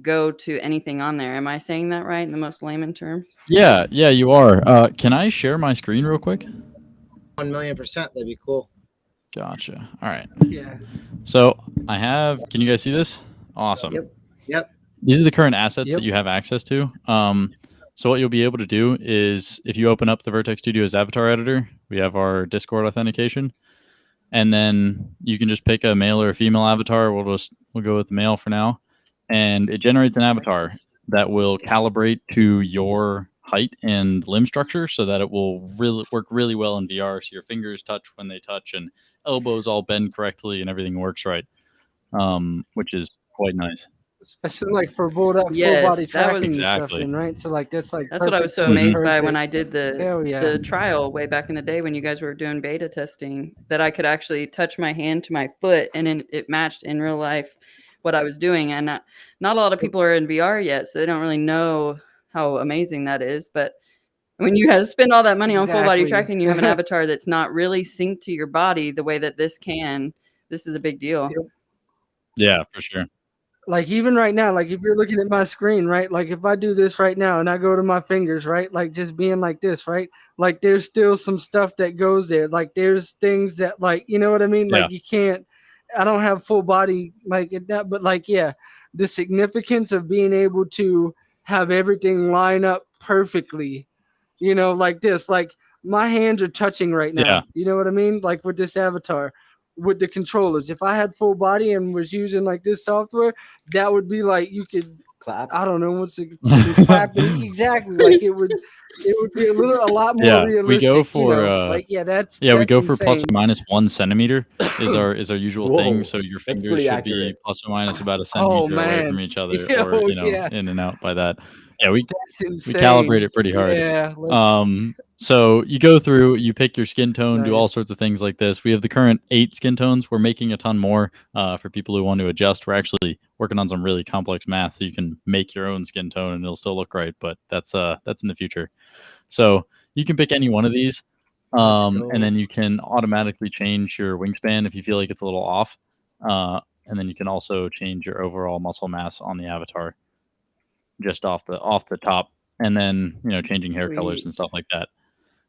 go to anything on there. Am I saying that right in the most layman terms? Yeah, you are. Can I share my screen real quick? 1,000,000%. That'd be cool. Gotcha. All right. Yeah. So can you guys see this? Awesome. Yep. These are the current assets that you have access to. So what you'll be able to do is if you open up the Vertex Studios avatar editor, we have our Discord authentication, and then you can just pick a male or a female avatar. We'll go with the male for now. And it generates an avatar that will calibrate to your height and limb structure so that it will work really well in VR. So your fingers touch when they touch and elbows all bend correctly and everything works right, which is quite nice. Especially like for full body tracking and stuff, right? So like that's what I was so amazed by when I did the trial way back in the day when you guys were doing beta testing, that I could actually touch my hand to my foot and it matched in real life what I was doing. And not a lot of people are in VR yet, so they don't really know how amazing that is. But when you have to spend all that money on full body tracking, you have an avatar that's not really synced to your body the way that this is a big deal. Yeah, for sure. Like even right now, like if you're looking at my screen, right? Like if I do this right now and I go to my fingers, right? Like just being like this, right? Like there's still some stuff that goes there. Like there's things that like, you know what I mean? Like you can't, I don't have full body like it, but like, the significance of being able to have everything line up perfectly, like this, like my hands are touching right now. Yeah. You know what I mean? Like with this avatar. With the controllers, if I had full body and was using like this software, that would be like you could clap. I don't know what's the clapping exactly. Like it would be a lot more realistic. We go for that's we go insane. for plus or minus 1 centimeter is our usual thing. So your fingers should be plus or minus about a centimeter away from each other, or in and out by that. Yeah, we That's insane. calibrate it pretty hard. Yeah. So you go through, you pick your skin tone, do all Nice. sorts of things like this. We have the current 8 skin tones. We're making a ton more for people who want to adjust. We're actually working on some really complex math so you can make your own skin tone and it'll still look right. But that's in the future. So you can pick any one of these, and then you can automatically change your wingspan if you feel like it's a little off. And then you can also change your overall muscle mass on the avatar just off the top, and then changing hair colors Sweet. and stuff like that.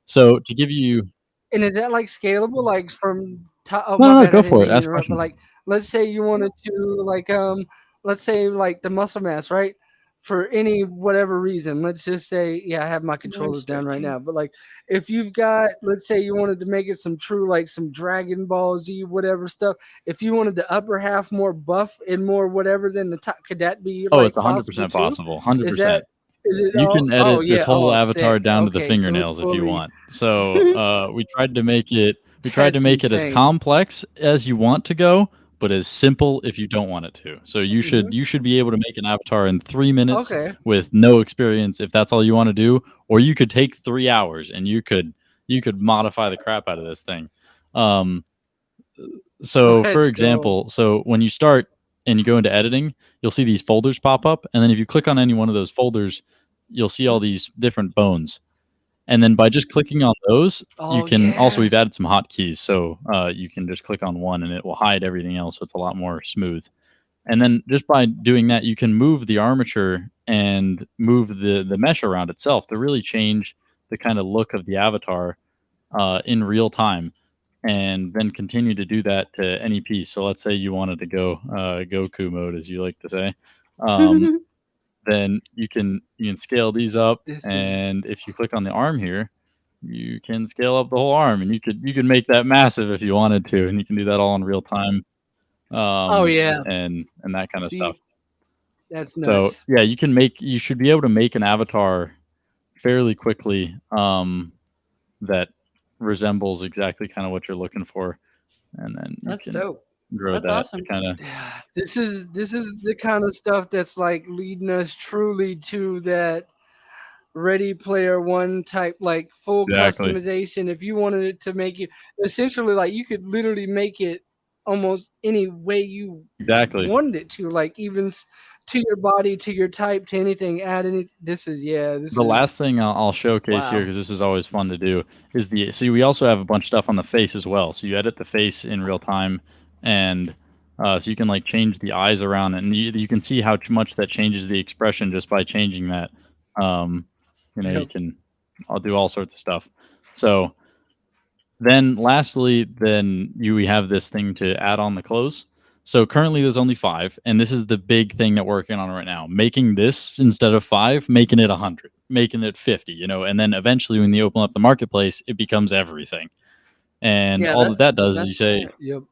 So to give you And is that like scalable? Like from top? Oh, no, my no, bad. I go didn't for mean it. to Ask interrupt. But questions. like, let's say you wanted to let's say like the muscle mass, right? For any whatever reason, let's just say, yeah, I have my controllers down right now. But like, if you've got, let's say you wanted to make it some true, like some Dragon Ball Z, whatever stuff. If you wanted the upper half more buff and more whatever than the top, could that be Oh, like it's 100% possible too? possible. Is 100%. that? Is it You can edit this yeah. whole Oh, avatar sick. down to the Okay, so it's fingernails if you fully. want. So we tried to make it That's as insane. complex as you want to go, but as simple if you don't want it to. So you should be able to make an avatar in 3 minutes Okay. with no experience if that's all you want to do, or you could take 3 hours and you could modify the crap out of this thing. So for Let's go. example, so when you start and you go into editing, you'll see these folders pop up, and then if you click on any one of those folders, you'll see all these different bones. And then by just clicking on those, you Oh, can also, we've yes. added some hotkeys. So you can just click on one and it will hide everything else. So it's a lot more smooth. And then just by doing that, you can move the armature and move the mesh around itself to really change the kind of look of the avatar in real time, and then continue to do that to any piece. So let's say you wanted to go Goku mode, as you like to say. Then you can scale these up, This is and if you click on the arm here, you can scale up the whole arm, and you could make that massive if you wanted to, and you can do that all in real time. Oh, yeah. And that kind of See, stuff. that's So nuts. yeah, you should be able to make an avatar fairly quickly that resembles exactly kind of what you're looking for, and then you That's can dope. grow That's that awesome. kind of. Yeah, this is the kind of stuff that's like leading us truly to that Ready Player One type, like full Exactly. customization. If you wanted it to make it essentially like you could literally make it almost any way you Exactly. wanted it to, like even to your body, to your type, to anything. Add any. This is The last thing I'll showcase here, wow. because this is always fun to do, is so we also have a bunch of stuff on the face as well. So you edit the face in real time, and so you can like change the eyes around, and you can see how much that changes the expression just by changing that. You can, I'll do all sorts of stuff. So then lastly, we have this thing to add on the clothes. So currently there's only 5, and this is the big thing that we're working on right now. Making this, instead of 5, making it 100, making it 50, and then eventually when you open up the marketplace, it becomes everything. And Yeah, all that does is you say, Yep.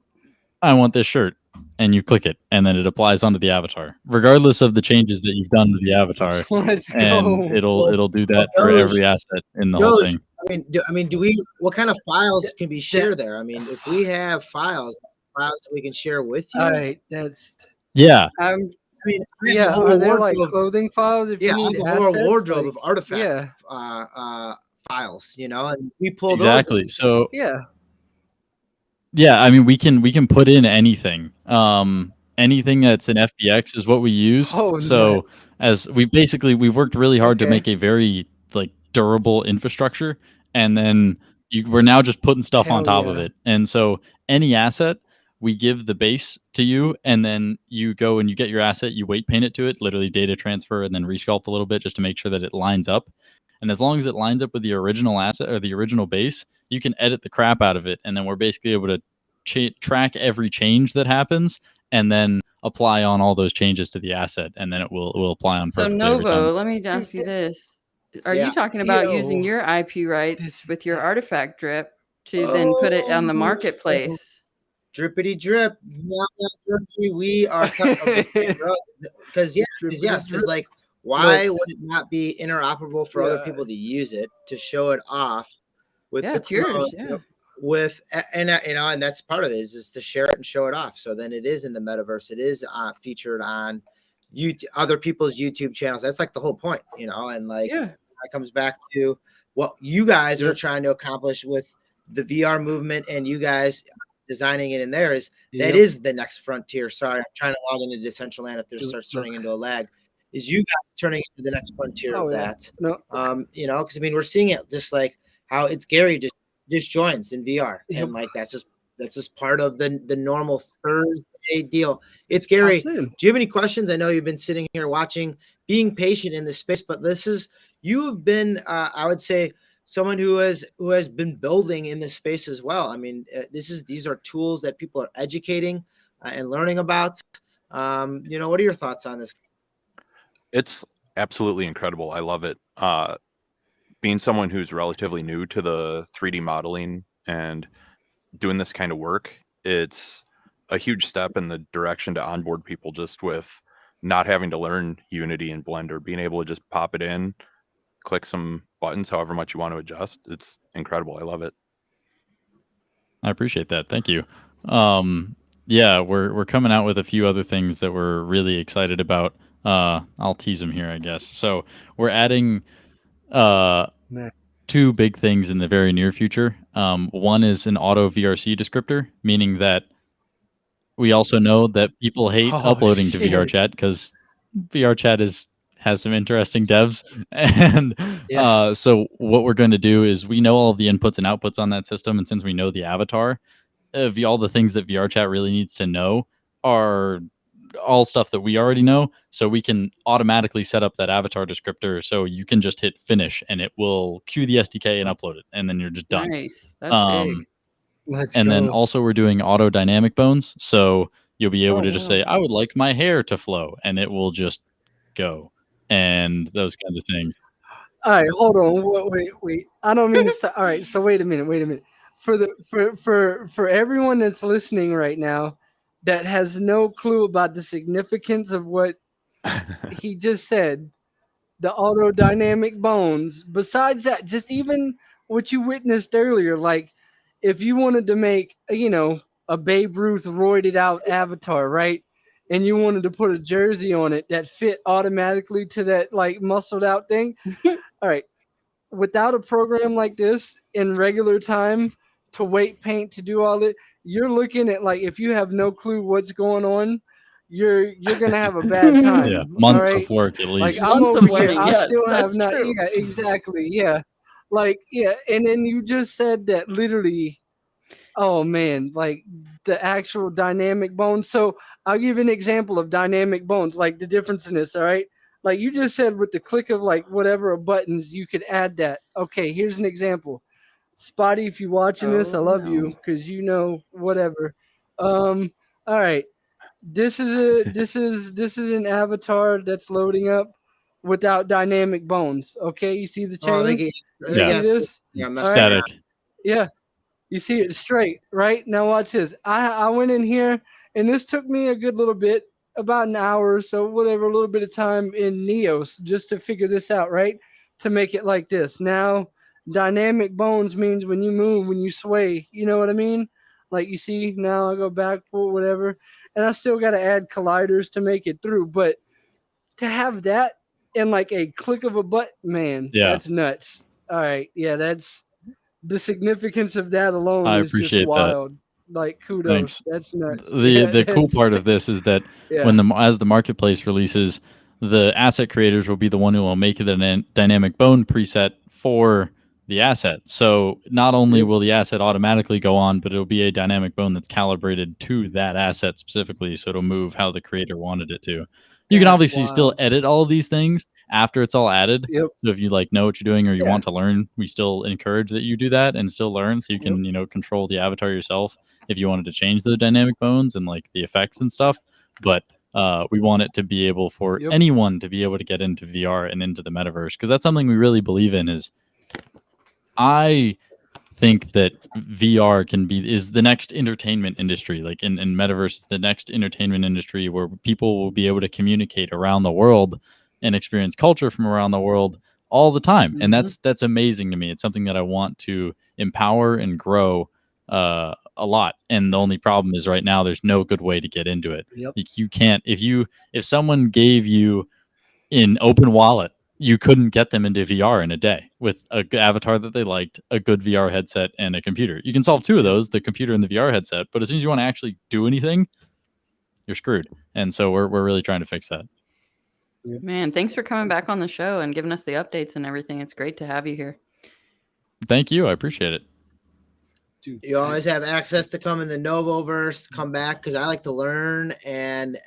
I want this shirt, and you click it, and then it applies onto the avatar, regardless of the changes that you've done to the avatar. Let's And go. it'll do that for every asset in the whole thing. Do we? What kind of files can be shared there? I mean, if we have files that we can share with you. All right, that's yeah. I mean, yeah. Are there like clothing files? If you need I have a whole assets, wardrobe like, of artifact files, and we pull Exactly. those. So yeah, I mean, we can put in anything. Anything that's an FBX is what we use. Oh, so nuts. as we've worked really hard to make a very like durable infrastructure, and then we're now just putting stuff on top of it. And so any asset, we give the base to you, and then you go and you get your asset, you weight paint it to it, literally data transfer, and then resculpt a little bit just to make sure that it lines up. And as long as it lines up with the original asset or the original base, you can edit the crap out of it, and then we're basically able to track every change that happens, and then apply on all those changes to the asset, and then it will apply on perfectly every Novo, time. let me ask you this: Are you talking about using your IP rights with your artifact drip to then put it on the marketplace? Drippity drip, we are because like, why would it not be interoperable for other people to use it, to show it off with the clones? With and that's part of it is to share it and show it off. So then it is in the metaverse. It is featured on other people's YouTube channels. That's like the whole point, you know, and like that comes back to what you guys are trying to accomplish with the VR movement, and you guys designing it in there is that is the next frontier. Sorry, I'm trying to log into Decentraland if this starts turning into a lag. Is you guys turning into the next frontier of that? No. You know, because I mean we're seeing it just like how it's Gary disjoins in VR, and like that's just part of the normal Thursday deal. It's Gary. Do you have any questions? I know you've been sitting here watching, being patient in this space, but you've been I would say someone who has been building in this space as well. I mean, these are tools that people are educating and learning about. You know, what are your thoughts on this? It's absolutely incredible. I love it. Being someone who's relatively new to the 3D modeling and doing this kind of work, it's a huge step in the direction to onboard people just with not having to learn Unity and Blender, being able to just pop it in, click some buttons however much you want to adjust. It's incredible. I love it. I appreciate that. Thank you. Yeah, we're coming out with a few other things that we're really excited about. I'll tease them here, I guess. So we're adding two big things in the very near future. One is an auto VRC descriptor, meaning that we also know that people hate uploading to VRChat because VRChat has some interesting devs. And so what we're going to do is we know all of the inputs and outputs on that system. And since we know the avatar, all the things that VRChat really needs to know are all stuff that we already know. So we can automatically set up that avatar descriptor. So you can just hit finish and it will queue the SDK and upload it. And then you're just done. Nice. That's big. And then also we're doing auto dynamic bones. So you'll be able to just say, I would like my hair to flow, and it will just go. And those kinds of things. All right, hold on. Wait. I don't mean to stop. All right, so wait a minute. For everyone that's listening right now that has no clue about the significance of what he just said, the auto dynamic bones, besides that, just even what you witnessed earlier, like if you wanted to make, you know, a Babe Ruth roided out avatar, right? And you wanted to put a jersey on it that fit automatically to that like muscled out thing. All right. Without a program like this in regular time to weight paint, to do all that, you're looking at like, if you have no clue what's going on, you're going to have a bad time. Yeah, months of work at least. Like I'm over here, I still have not, yeah, exactly. Yeah. Like, yeah. And then you just said that literally, oh man, like the actual dynamic bones. So I'll give you an example of dynamic bones, like the difference in this. All right. Like you just said with the click of like whatever buttons, you could add that. Okay. Here's an example. Spotty, if you're watching this, I love you because you know whatever. All right. This is an avatar that's loading up without dynamic bones. Okay. You see the change? You see this? Yeah, static. Right. Yeah. You see it straight, right? Now watch this. I went in here, and this took me a good little bit, about an hour or so, whatever, a little bit of time in Neos just to figure this out, right? To make it like this. Now, dynamic bones means when you move, when you sway, you know what I mean? Like you see, now I go back for whatever, and I still got to add colliders to make it through. But to have that in like a click of a button, man, that's nuts. All right, yeah, that's the significance of that alone. I is appreciate just wild. that. Like kudos. Thanks. That's nuts. The cool part of this is that as the marketplace releases, the asset creators will be the one who will make the dynamic bone preset for the asset. So not only will the asset automatically go on, but it'll be a dynamic bone that's calibrated to that asset specifically, so it'll move how the creator wanted it to. You can obviously still edit all of these things after it's all added. Yep. So if you like know what you're doing or you want to learn, we still encourage that you do that and still learn, so you can control the avatar yourself if you wanted to change the dynamic bones and like the effects and stuff. But we want it to be able for anyone to be able to get into VR and into the metaverse, because that's something we really believe in. Is I think that VR is the next entertainment industry, like in metaverse, the next entertainment industry where people will be able to communicate around the world and experience culture from around the world all the time. And that's amazing to me. It's something that I want to empower and grow a lot. And the only problem is right now there's no good way to get into it. Yep. You can't, if someone gave you in open wallet, you couldn't get them into VR in a day with a good avatar that they liked, a good VR headset, and a computer. You can solve two of those, the computer and the VR headset, but as soon as you want to actually do anything, you're screwed. And so we're really trying to fix that. Man, thanks for coming back on the show and giving us the updates and everything. It's great to have you here. Thank you. I appreciate it. Dude, You always have access to come in the Novoverse, come back, because I like to learn, and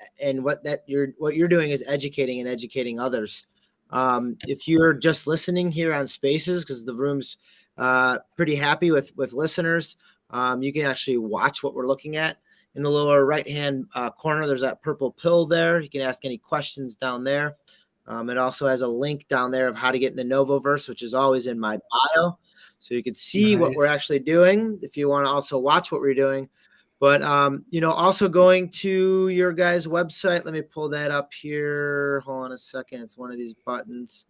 what you're doing is educating others. If you're just listening here on Spaces, because the room's pretty happy with listeners, you can actually watch what we're looking at. In the lower right-hand corner, there's that purple pill there. You can ask any questions down there. It also has a link down there of how to get in the Novoverse, which is always in my bio. So you can see what we're actually doing if you want to also watch what we're doing. But, also going to your guys' website. Let me pull that up here. Hold on a second. It's one of these buttons.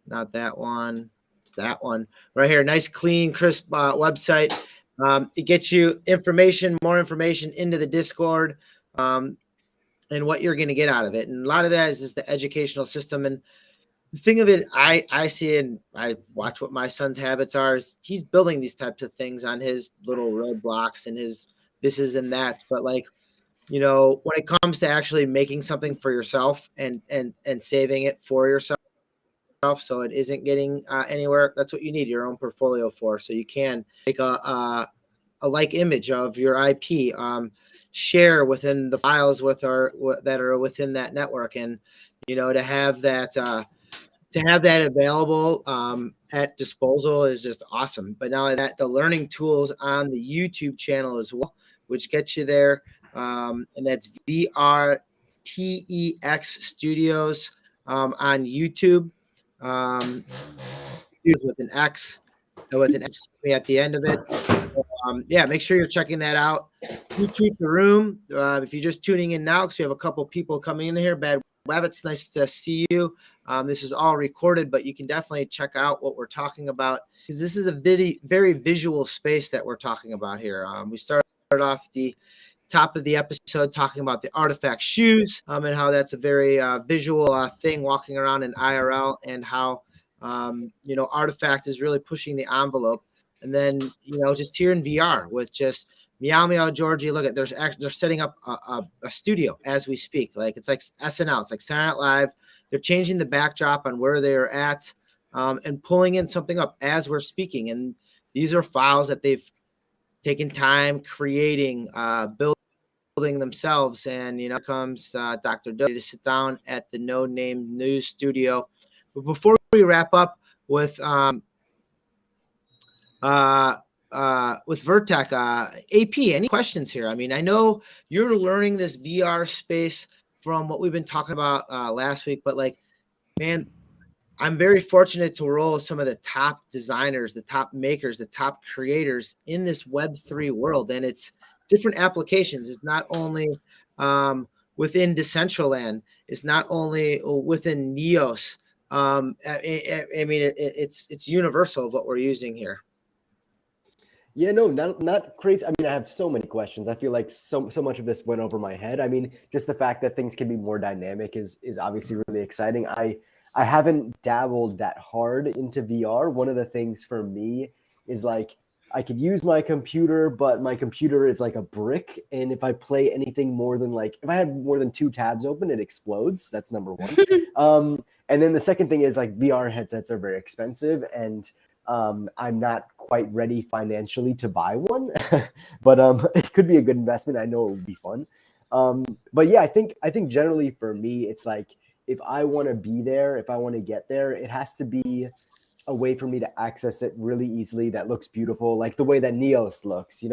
Not that one. It's that one right here. Nice, clean, crisp website. It gets you more information into the Discord and what you're going to get out of it. And a lot of that is just the educational system. And the thing of it, I see and I watch what my son's habits are. Is he's building these types of things on his little roadblocks and his thises and that's. But when it comes to actually making something for yourself and saving it for yourself, so it isn't getting anywhere, that's what you need your own portfolio for. So you can make a like image of your IP, share within the files that are within that network, and to have that available at disposal is just awesome. But not only that, the learning tools on the YouTube channel as well, which gets you there. And that's VRTEX Studios on YouTube. With an X at the end of it. Make sure you're checking that out. YouTube the room. If you're just tuning in now, because we have a couple people coming in here, Bad Wabbits, nice to see you. This is all recorded, but you can definitely check out what we're talking about, because this is a very visual space that we're talking about here. We started off the top of the episode talking about the Artifact shoes and how that's a very visual thing walking around in IRL, and how Artifact is really pushing the envelope. And then just here in VR with just Meow Meow Georgie, look at they're setting up a studio as we speak. Like it's like SNL, it's like Saturday Night Live. They're changing the backdrop on where they're at and pulling in something up as we're speaking. And these are files that they've taken time creating, building themselves. And here comes Dr. Doty to sit down at the No Name News Studio. But before we wrap up with Vertec, AP, any questions here? I mean, I know you're learning this VR space from what we've been talking about last week, but man, I'm very fortunate to roll with some of the top designers, the top makers, the top creators in this Web3 world. And it's different applications. It's not only within Decentraland. It's not only within Neos. I mean, it's universal of what we're using here. Yeah, no, not crazy. I mean, I have so many questions. I feel like so much of this went over my head. I mean, just the fact that things can be more dynamic is obviously really exciting. I haven't dabbled that hard into VR. One of the things for me is I could use my computer, but my computer is like a brick. And if I play anything more than if I have more than 2 tabs open, it explodes. That's number one. And then the second thing is VR headsets are very expensive, and I'm not quite ready financially to buy one, but it could be a good investment. I know it would be fun. But yeah, I think generally for me, it's if I want to be there, if I want to get there, it has to be a way for me to access it really easily that looks beautiful, like the way that Neos looks,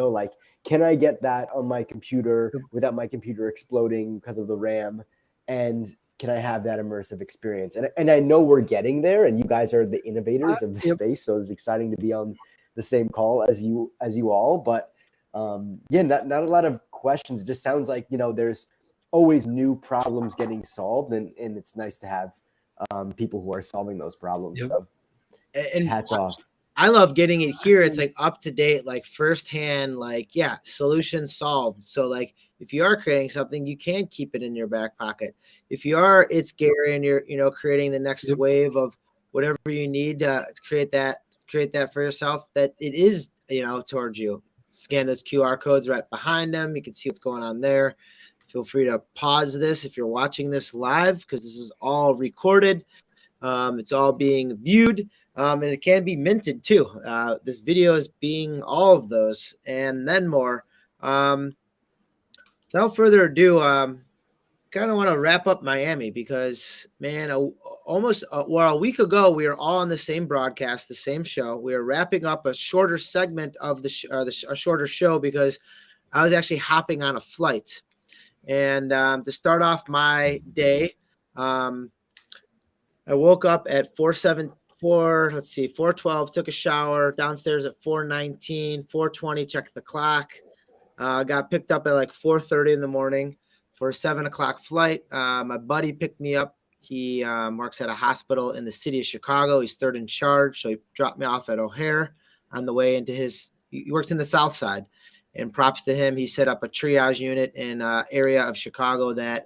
can I get that on my computer without my computer exploding because of the RAM? And can I have that immersive experience? And I know we're getting there, and you guys are the innovators of the space, so it's exciting to be on the same call as you all. But not a lot of questions. It just sounds like there's always new problems getting solved, and it's nice to have people who are solving those problems. Yep. So And hats off. I love getting it here. It's like up to date, like firsthand, like, yeah, solution solved. So like if you are creating something, you can keep it in your back pocket. If you are, it's Gary and you're, creating the next wave of whatever you need to create that for yourself, that it is, towards you. Scan those QR codes right behind them. You can see what's going on there. Feel free to pause this if you're watching this live, because this is all recorded. It's all being viewed. And it can be minted too. This video is being all of those and then more. Without further ado, kind of want to wrap up Miami because, man, a week ago, we were all on the same broadcast, the same show. We were wrapping up a shorter segment of a shorter show because I was actually hopping on a flight. And to start off my day, I woke up at 4:12, took a shower downstairs at 4:19, 4:20, checked the clock. Got picked up at like 4:30 in the morning for a 7:00 flight. My buddy picked me up. He works at a hospital in the city of Chicago. He's third in charge. So he dropped me off at O'Hare on the way into he works in the South Side. And props to him. He set up a triage unit in an area of Chicago that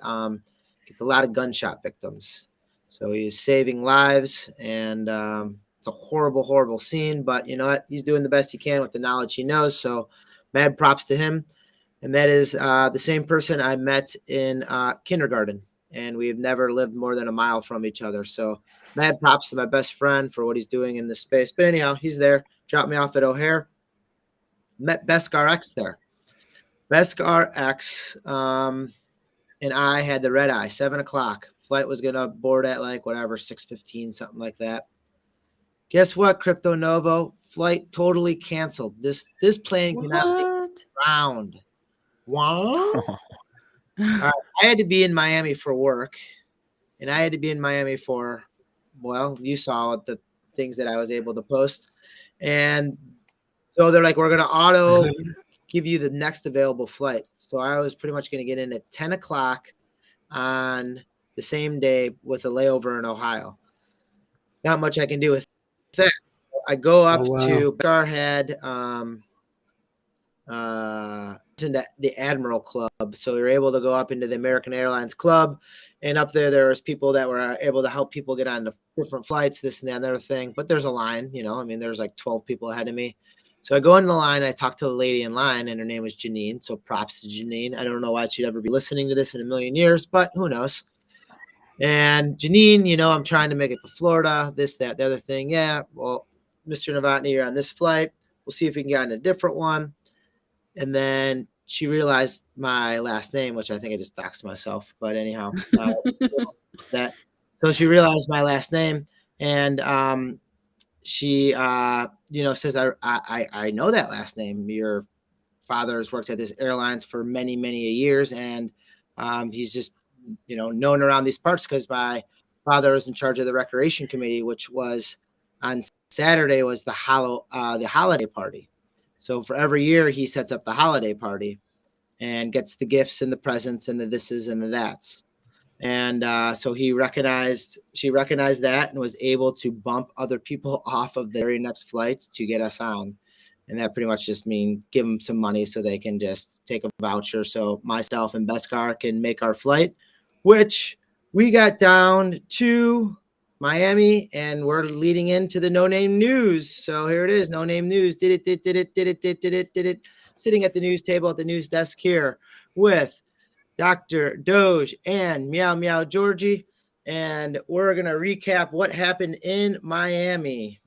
gets a lot of gunshot victims. So he's saving lives, and it's a horrible, horrible scene. But you know what? He's doing the best he can with the knowledge he knows. So mad props to him. And that is the same person I met in kindergarten. And we've never lived more than a mile from each other. So mad props to my best friend for what he's doing in this space. But anyhow, he's there. Dropped me off at O'Hare. Met Beskar X there. Beskar X and I had the red eye, 7:00. Flight was going to board at like whatever, 6:15, something like that. Guess what, Crypto Novo? Flight totally canceled. This plane cannot leave ground. Wow. I had to be in Miami for work, and I had to be in Miami for, well, you saw the things that I was able to post. And so they're like, we're going to auto give you the next available flight. So I was pretty much going to get in at 10:00 on the same day with a layover in Ohio. Not much I can do with that. I go up to Starhead, into the Admiral Club. So we were able to go up into the American Airlines Club. And up there was people that were able to help people get on different flights, this and that and other thing. But there's a line, there's like 12 people ahead of me. So I go into the line, I talk to the lady in line, and her name was Janine. So props to Janine. I don't know why she'd ever be listening to this in a million years, but who knows? And Janine, I'm trying to make it to Florida, this, that, the other thing. Yeah, well, Mr. Novotny, you're on this flight. We'll see if we can get on a different one. And then she realized my last name, which I think I just doxed myself. But anyhow, so she realized my last name, and she, says, I know that last name. Your father has worked at this airlines for many, many years. And he's just, known around these parts because my father was in charge of the recreation committee, which was on Saturday was the holiday party. So for every year he sets up the holiday party and gets the gifts and the presents and the thises and the that's. And so she recognized that and was able to bump other people off of the very next flight to get us on. And that pretty much just means give them some money so they can just take a voucher. So myself and Beskar can make our flight, which we got down to Miami, and we're leading into the No Name News. So here it is, No Name News. Did it. Sitting at the news table at the news desk here with Dr. Doge and Meow Meow Georgie, and we're going to recap what happened in Miami.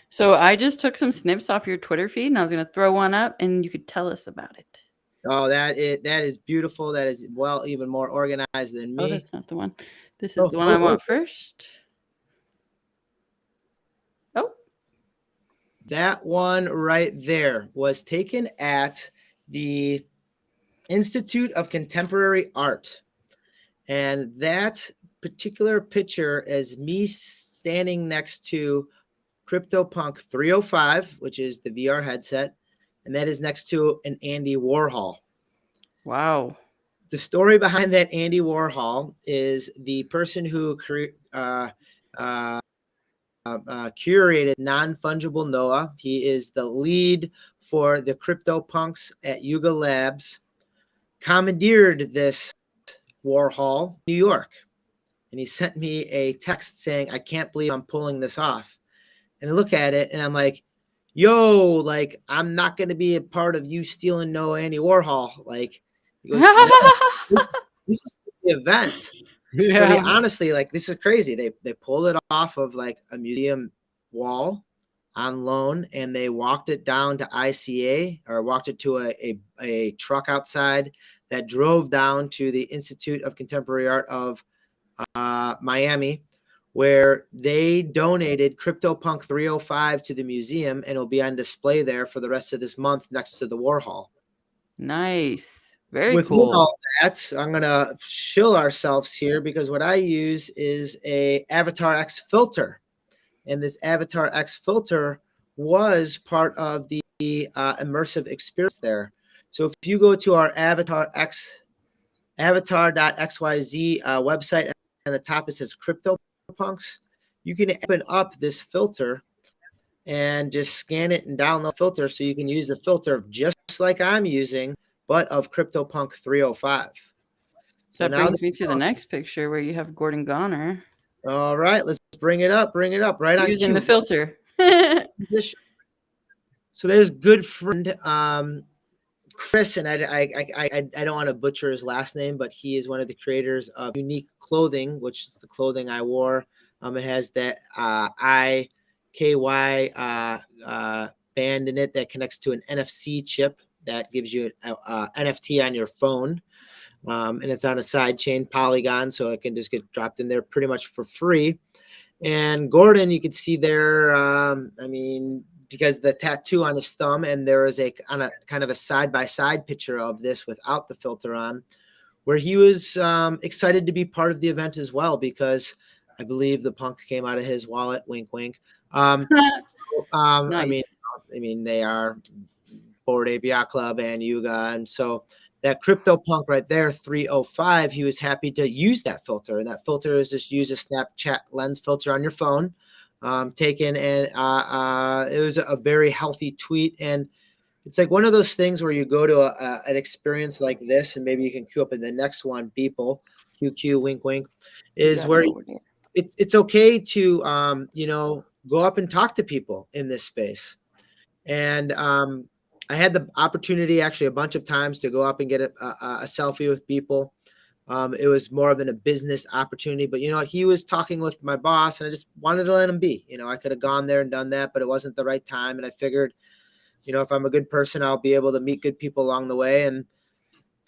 So I just took some snips off your Twitter feed, and I was going to throw one up, and you could tell us about it. Oh, that is beautiful. That is, well, even more organized than me. Oh, that's not the one. This is the one I want first. Oh. That one right there was taken at the Institute of Contemporary Art. And that particular picture is me standing next to CryptoPunk 305, which is the VR headset. And that is next to an Andy Warhol. Wow. The story behind that Andy Warhol is the person who curated non-fungible Noah. He is the lead for the CryptoPunks at Yuga Labs. Commandeered this Warhol, New York. And he sent me a text saying, I can't believe I'm pulling this off. And I look at it and I'm like, yo, like, I'm not going to be a part of you stealing no Andy Warhol. Like, he goes, this is the event. Yeah. So they honestly, like, this is crazy. They pulled it off of like a museum wall on loan, and they walked it down to ICA, or walked it to a truck outside that drove down to the Institute of Contemporary Art of Miami, where they donated CryptoPunk 305 to the museum, and it'll be on display there for the rest of this month next to the Warhol. Nice. Very Within cool. all that, I'm going to shill ourselves here, because what I use is a Avatar X filter. And this Avatar X filter was part of the immersive experience there. So if you go to our avatar.xyz website, and the top it says CryptoPunks, you can open up this filter and just scan it and download the filter, so you can use the filter just like I'm using, but of CryptoPunk 305. So that brings me to the next picture where you have Gordon Goner. All right, let's bring it up right on using the filter. So there's good friend Chris, and I don't want to butcher his last name, but he is one of the creators of Unique Clothing, which is the clothing I wore. It has that IKY band in it that connects to an NFC chip that gives you an NFT on your phone. And it's on a side chain Polygon, so it can just get dropped in there pretty much for free. And Gordon, you can see there, because the tattoo on his thumb, and there is a kind of a side-by-side picture of this without the filter on, where he was excited to be part of the event as well, because I believe the punk came out of his wallet. Wink, wink. Nice. I mean, they are Bored Ape Yacht Club and Yuga, and so that CryptoPunk right there, 305, he was happy to use that filter. And that filter is just use a Snapchat lens filter on your phone, taken. And it was a very healthy tweet. And it's like one of those things where you go to an experience like this, and maybe you can queue up in the next one, people, QQ, wink, wink, is where it's okay to, go up and talk to people in this space. And I had the opportunity actually a bunch of times to go up and get a selfie with people. It was more of a business opportunity, but he was talking with my boss, and I just wanted to let him be. I could have gone there and done that, but it wasn't the right time. And I figured, if I'm a good person, I'll be able to meet good people along the way. And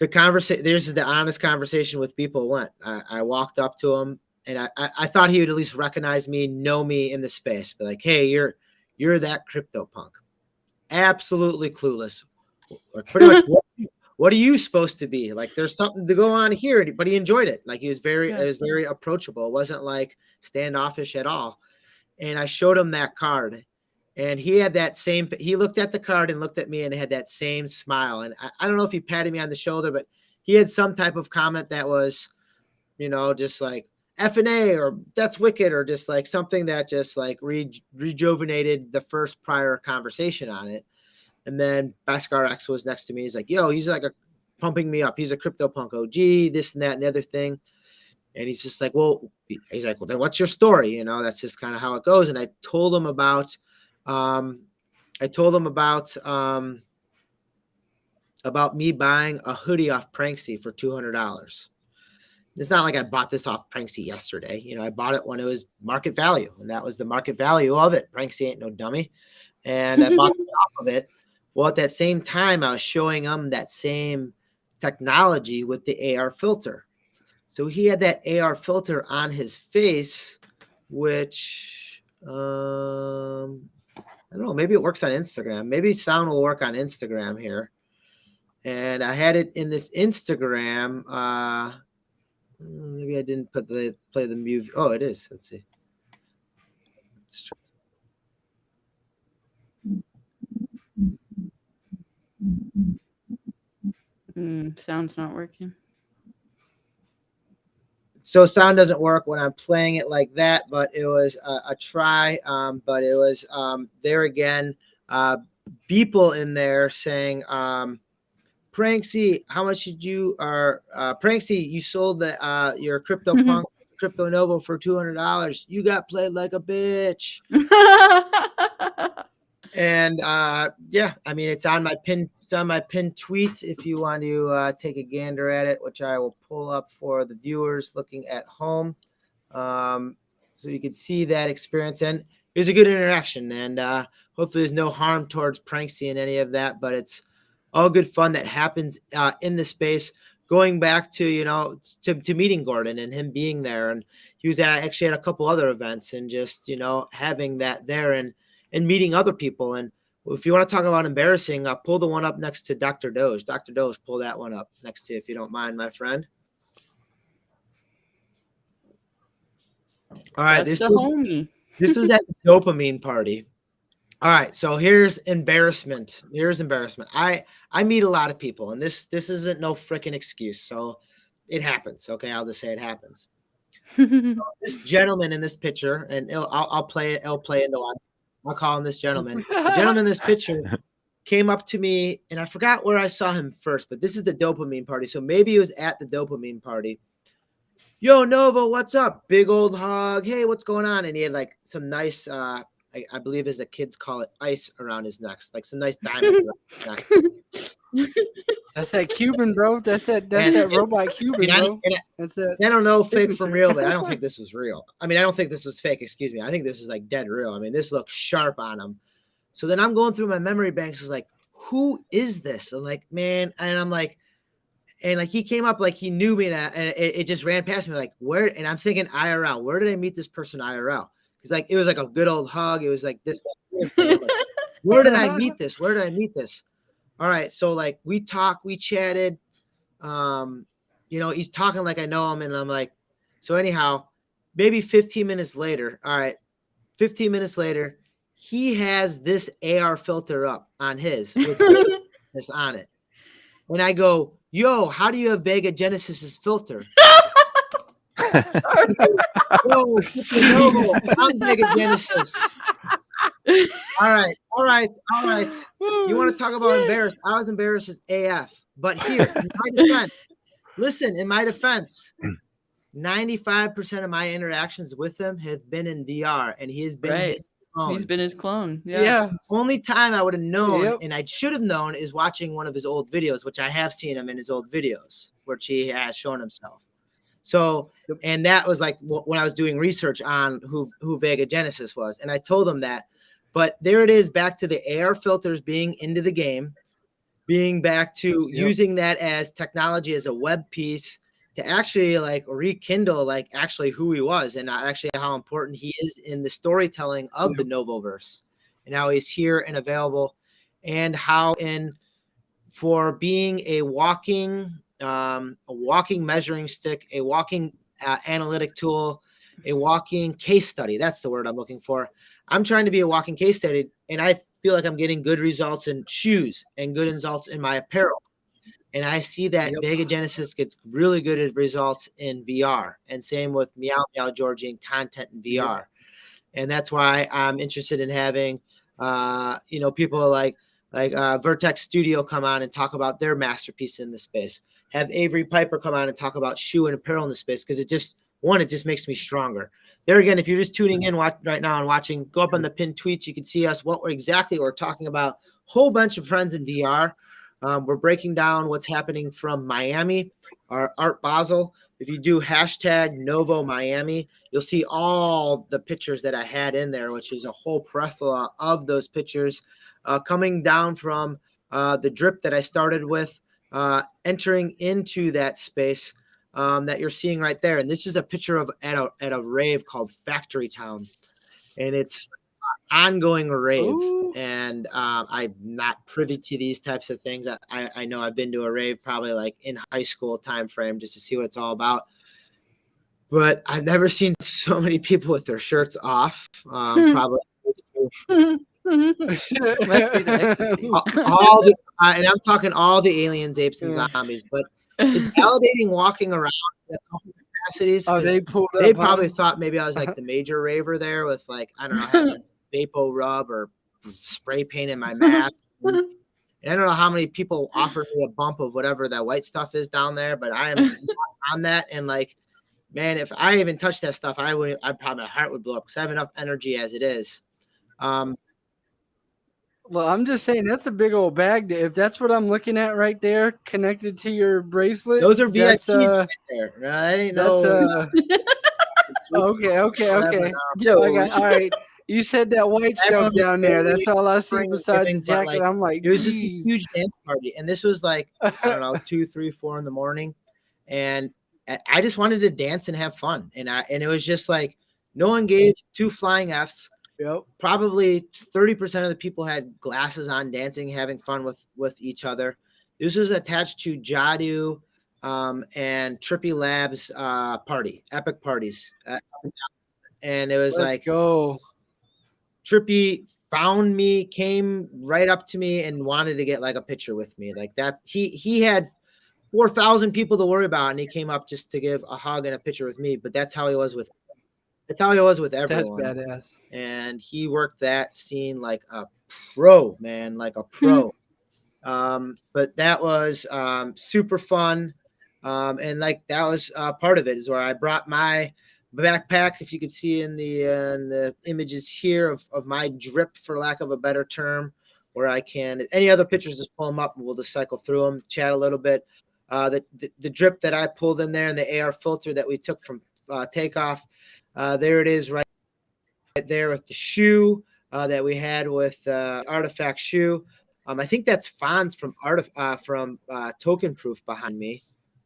there's the honest conversation with people went. I walked up to him, and I thought he would at least recognize me, know me in the space, be like, hey, you're that CryptoPunk. Absolutely clueless. Like, pretty much what are you supposed to be? Like, there's something to go on here, but he enjoyed it. Like, it was very approachable. It wasn't like standoffish at all. And I showed him that card, and he had he looked at the card and looked at me and had that same smile. And I don't know if he patted me on the shoulder, but he had some type of comment that was, just like F&A, or that's wicked, or just like something that just like rejuvenated the first prior conversation on it. And then Bhaskar X was next to me. He's like, yo, he's like pumping me up. He's a CryptoPunk OG, this and that and the other thing. And he's just like, well, then what's your story? That's just kind of how it goes. And I told him about me buying a hoodie off Pranksy for $200. It's not like I bought this off Pranksy yesterday. I bought it when it was market value, and that was the market value of it. Pranksy ain't no dummy. And I bought it off of it. Well, at that same time, I was showing him that same technology with the AR filter. So he had that AR filter on his face, which, I don't know, maybe it works on Instagram. Maybe sound will work on Instagram here. And I had it in this Instagram, maybe I didn't play the movie. Oh, it is. Let's see. Let's try. Sound's not working. So sound doesn't work when I'm playing it like that, but it was a try. But it was there again, people in there saying, Pranksy, how much did you Pranksy, you sold the your CryptoPunk Crypto Novo for $200. You got played like a bitch. And yeah, I mean, it's on my pinned tweet if you want to take a gander at it, which I will pull up for the viewers looking at home, so you can see that experience. And it was a good interaction, and hopefully there's no harm towards Pranksy in any of that, but it's all good fun that happens in the space. Going back to, you know, to meeting Gordon and him being there, and he was actually at a couple other events, and just, you know, having that there and meeting other people. And if you want to talk about embarrassing, pull the one up next to Dr. Doge. Dr. Doge, pull that one up next to, if you don't mind, my friend. All right, this was at the dopamine party. All right, so here's embarrassment. I meet a lot of people, and this isn't no freaking excuse. So it happens. Okay, I'll just say it happens. This gentleman in this picture, and I'll play it. I'll play into one. I'll call him this gentleman. The gentleman in this picture came up to me, and I forgot where I saw him first, but this is the dopamine party. So maybe it was at the dopamine party. Yo, Novo, what's up? Big old hug. Hey, what's going on? And he had like some nice, I believe as the kids call it, ice around his neck, like some nice diamonds around his neck. That's that Cuban, bro. That's that robot Cuban, bro. That's it. I don't know fake from real, but I don't think this was real. I mean, I don't think this was fake. Excuse me. I think this is like dead real. I mean, this looks sharp on him. So then I'm going through my memory banks. Is like, who is this? I'm like, man, and I'm like, and like he came up like he knew me, and it just ran past me like where. And I'm thinking IRL. Where did I meet this person IRL? Because like it was like a good old hug. It was like this. Like, where did I meet this? Where did I meet this? All right, so like we chatted, you know, he's talking like I know him, and I'm like, so anyhow, maybe 15 minutes later, all right, 15 minutes later, he has this AR filter up on his with this on it, and I go, yo, how do you have Vega Genesis's filter? Yo, I'm Vega Genesis. All right. You want to talk about embarrassed? I was embarrassed as AF. But here, in my defense, listen, in my defense, 95% of my interactions with him have been in VR, and he has been his clone. He's been his clone. Yeah. The only time I would have known, and I should have known, is watching one of his old videos, which I have seen him in his old videos, which he has shown himself. So, and that was like when I was doing research on who Vega Genesis was, and I told him that. But there it is, back to the AR filters being into the game, being back to using that as technology as a web piece to actually like rekindle like actually who he was, and actually how important he is in the storytelling of the Novoverse, and how he's here and available, and how for being a walking measuring stick, a walking analytic tool, a walking case study. That's the word I'm looking for. I'm trying to be a walking case study, and I feel like I'm getting good results in shoes and good results in my apparel. And I see that Vega Genesis gets really good results in VR, and same with Meow Meow Georgian content in VR. And that's why I'm interested in having, you know, people like Vertex Studio come on and talk about their masterpiece in the space. Have Avery Piper come on and talk about shoe and apparel in the space, because it just makes me stronger. There again, if you're just tuning in right now and watching, go up on the pinned tweets. You can see us, what we're talking about. Whole bunch of friends in VR. We're breaking down what's happening from Miami, our Art Basel. If you do hashtag Novo Miami, you'll see all the pictures that I had in there, which is a whole plethora of those pictures coming down from the drip that I started with, entering into that space that you're seeing right there. And this is a picture of at a rave called Factory Town, and it's ongoing rave. Ooh. And I'm not privy to these types of things. I know I've been to a rave probably like in high school time frame just to see what it's all about, but I've never seen so many people with their shirts off. Probably must be the ecstasy. And I'm talking all the aliens, apes, and zombies, but it's validating walking around capacities. Oh, they pulled up. They probably huh? thought maybe I was like the major raver there with like, I don't know, having Vapo Rub or spray paint in my mask. And I don't know how many people offered me a bump of whatever that white stuff is down there, but I am not on that. And like, man, if I even touched that stuff, I'd probably, my heart would blow up because I have enough energy as it is. Well, I'm just saying that's a big old bag. If that's what I'm looking at right there, connected to your bracelet, Those are that's, VIPs right there. No, that ain't that's no. okay. Whatever, Joe. All right. You said that white stuff Everyone was down there. That's all I see offering and besides the giving, but, jacket. like, I'm like, it was just a geez. huge dance party, and this was like, I don't know, 2, 3, 4 in the morning, and I just wanted to dance and have fun, and it was just like no one gave 2 flying Fs. Yep. Probably 30% of the people had glasses on, dancing, having fun with each other. This was attached to Jadu and Trippy Labs party, epic parties, and it was Let's like go. Trippy found me, came right up to me, and wanted to get like a picture with me. Like that, he had 4,000 people to worry about, and he came up just to give a hug and a picture with me. But that's how he was with everyone. That's badass. And he worked that scene like a pro, man, like a pro. But that was super fun. And like that was part of it is where I brought my backpack, if you could see in the images here of my drip, for lack of a better term, where I can, if any other pictures, just pull them up and we'll just cycle through them, chat a little bit. The drip that I pulled in there and the AR filter that we took from Takeoff, there it is right there with the shoe that we had with Artifact shoe. I think that's Fonz from Token Proof behind me.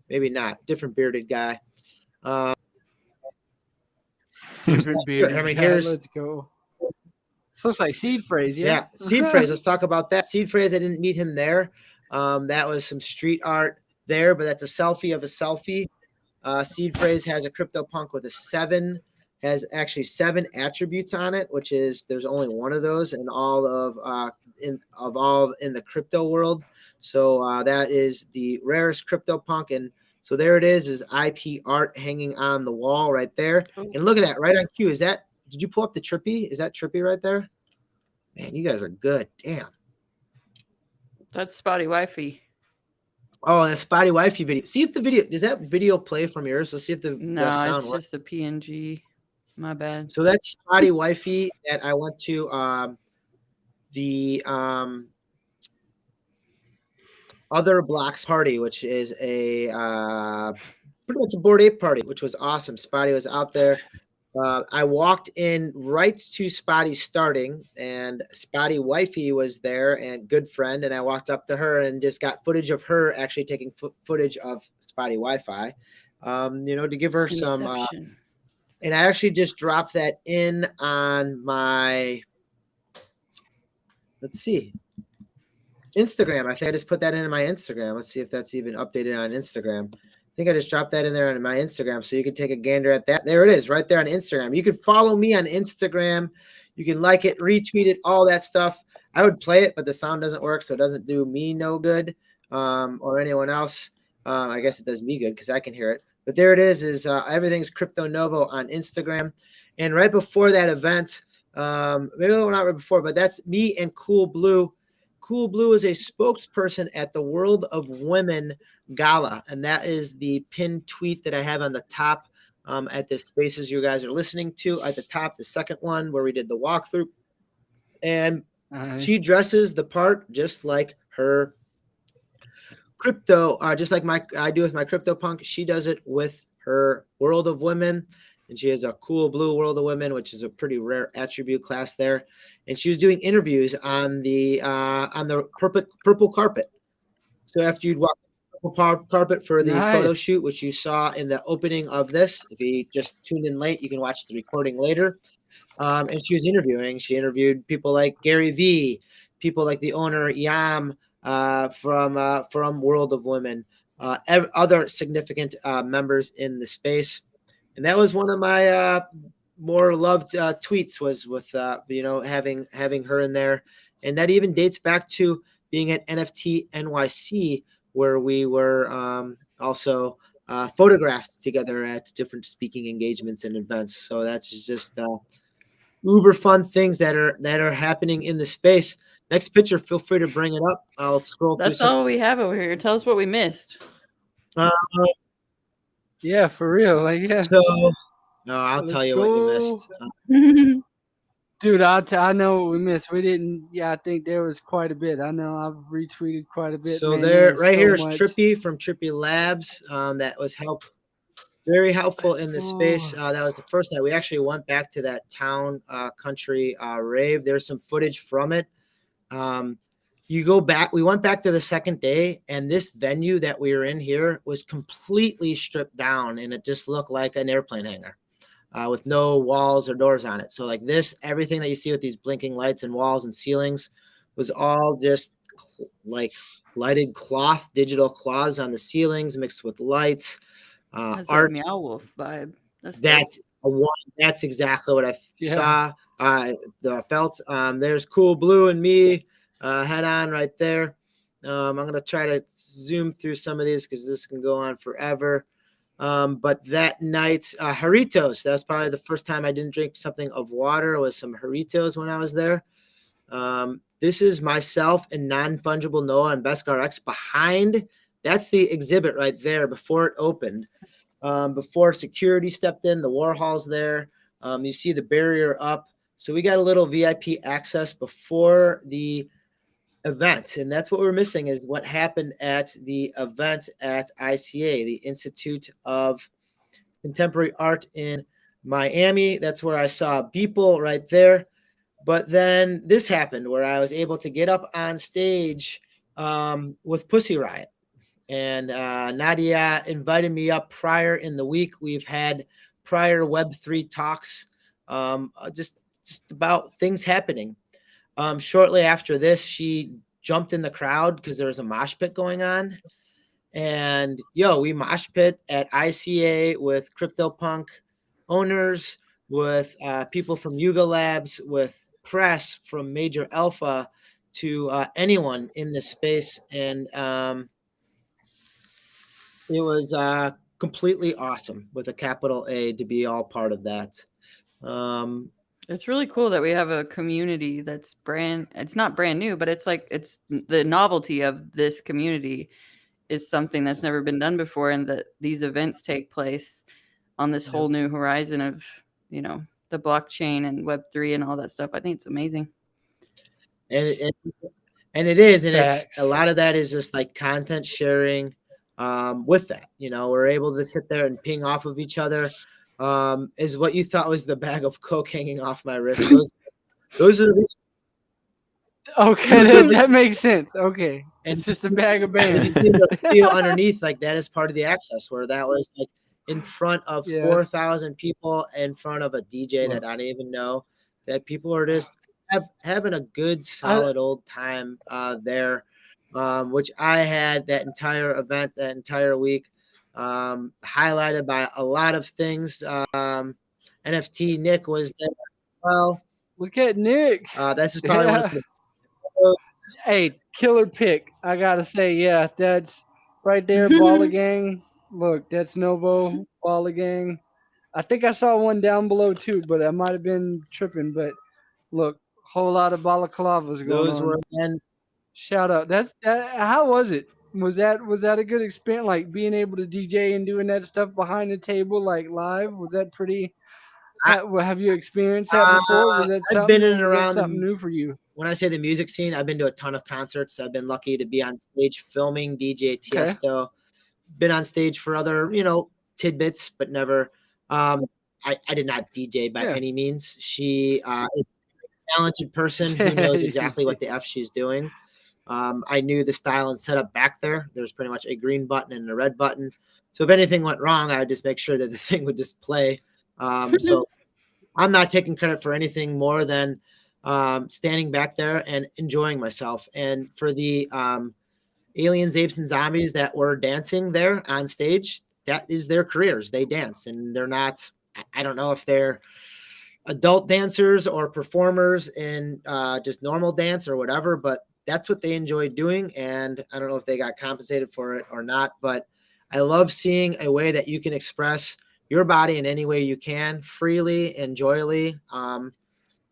Maybe not. Different bearded guy. Different bearded I mean, guy. here's, Let's go. This looks like Seed Phrase, yeah. yeah, Seed Phrase. Let's talk about that. Seed Phrase, I didn't meet him there. That was some street art there, but that's a selfie of a selfie. Seed Phrase has a CryptoPunk with a 7, has actually 7 attributes on it, which is there's only one of those in all of in the crypto world. So that is the rarest CryptoPunk, and so there it is IP art hanging on the wall right there. And look at that, right on cue. Did you pull up the Trippy? Is that Trippy right there? Man, you guys are good. Damn. That's Spotty Wifey. Oh, that Spotty Wifey video. See if the video, does that video play from yours? Let's see if the sound It's works. just a PNG. My bad. So that's Spotty Wifey that I went to the Other Blocks party, which is a pretty much a Bored Ape party, which was awesome. Spotty was out there. I walked in right to Spotty starting, and Spotty Wifey was there, and good friend. And I walked up to her and just got footage of her actually taking footage of Spotty Wi-Fi, to give her some. And I actually just dropped that in on my, let's see, Instagram. I think I just put that in my Instagram. Let's see if that's even updated on Instagram. I think I just dropped that in there on my Instagram, so you can take a gander at that. There it is, right there on Instagram. You can follow me on Instagram. You can like it, retweet it, all that stuff. I would play it, but the sound doesn't work, so it doesn't do me no good or anyone else. I guess it does me good because I can hear it. But there it is everything's Crypto Novo on Instagram. And right before that event, maybe not right before, but that's me and Cool Blue. Cool Blue is a spokesperson at the World of Women Gala, and that is the pinned tweet that I have on the top at the spaces you guys are listening to. At the top, the second one where we did the walkthrough. And she dresses the part just like her crypto, just like I do with my CryptoPunk. She does it with her World of Women, and she has a Cool Blue World of Women, which is a pretty rare attribute class there. And she was doing interviews on the purple carpet. So after you'd walk the purple carpet for the photo shoot, which you saw in the opening of this, if you just tuned in late, you can watch the recording later. And she was interviewing. She interviewed people like Gary Vee, people like the owner Yam, from World of Women, other significant members in the space. And that was one of my more loved tweets, was with having her in there. And that even dates back to being at NFT NYC, where we were also photographed together at different speaking engagements and events. So that's just uber fun things that are happening in the space. Next picture, feel free to bring it up. I'll scroll through. That's all we have over here. Tell us what we missed. Yeah, for real. Like, yeah. So, I'll tell you what you missed. Dude, I know what we missed. We didn't. Yeah, I think there was quite a bit. I know I've retweeted quite a bit. So man, there, right so here is much. Trippy from Trippy Labs. That was very helpful in the space. That was the first night. We actually went back to that town country rave. There's some footage from it. You go back. We went back to the second day, and this venue that we were in here was completely stripped down, and it just looked like an airplane hangar. With no walls or doors on it. So like this, everything that you see with these blinking lights and walls and ceilings was all just like lighted cloth, digital cloths on the ceilings mixed with lights. That's Art. like Meow Wolf vibe. That's exactly what I saw. Felt. There's Cool Blue and me head on right there. I'm going to try to zoom through some of these because this can go on forever. But that night, Jarritos, that's probably the first time I didn't drink something of water, was some Jarritos when I was there. This is myself and Non-Fungible Noah and Beskar X behind. That's the exhibit right there before it opened. Before security stepped in, the Warhol's there. You see the barrier up. So we got a little VIP access before the event, and that's what we're missing is what happened at the event at ICA, the Institute of Contemporary Art in Miami. That's where I saw Beeple right there. But then this happened where I was able to get up on stage with Pussy Riot, and Nadia invited me up prior in the week. We've had prior Web3 talks, just about things happening. Shortly after this, she jumped in the crowd because there was a mosh pit going on. And we mosh pit at ICA with CryptoPunk owners, with people from Yuga Labs, with press from Major Alpha, to anyone in this space. And it was completely awesome with a capital A to be all part of that. It's really cool that we have a community that's it's not brand new, but it's like, it's the novelty of this community is something that's never been done before. And that these events take place on this whole new horizon of, the blockchain and Web3 and all that stuff. I think it's amazing. And it is. And Facts. it's a lot of that is just like content sharing with that. We're able to sit there and ping off of each other. Is what you thought was the bag of coke hanging off my wrist. Those are the okay. That makes sense. Okay, and it's just a bag of bands. You see the feel underneath, like that is part of the access, where that was like in front of 4,000 people, in front of a DJ that I didn't even know. That people are just having a good, solid old time there, which I had that entire event, that entire week. Highlighted by a lot of things. NFT Nick was there as well. Look at Nick. This is probably one of the Hey, killer pick. I gotta say, that's right there. Baller Gang. Look, that's Novo Baller Gang. I think I saw one down below too, but I might have been tripping. But look, whole lot of balaclavas going on. were then. Shout out. How was it? Was that a good experience? Like being able to DJ and doing that stuff behind the table, like live? Was that pretty? Have you experienced that before? Was that something? I've been in and around something new for you? When I say the music scene, I've been to a ton of concerts. I've been lucky to be on stage filming DJ Tiesto. Okay. Been on stage for other, tidbits, but never. I did not DJ by any means. She is a talented person who knows exactly what the F she's doing. I knew the style and setup back there. There's pretty much a green button and a red button. So if anything went wrong, I would just make sure that the thing would just play. So I'm not taking credit for anything more than standing back there and enjoying myself. And for the aliens, apes, and zombies that were dancing there on stage, that is their careers. They dance, and they're not, I don't know if they're adult dancers or performers in just normal dance or whatever, but that's what they enjoy doing. And I don't know if they got compensated for it or not, but I love seeing a way that you can express your body in any way you can, freely and joyfully.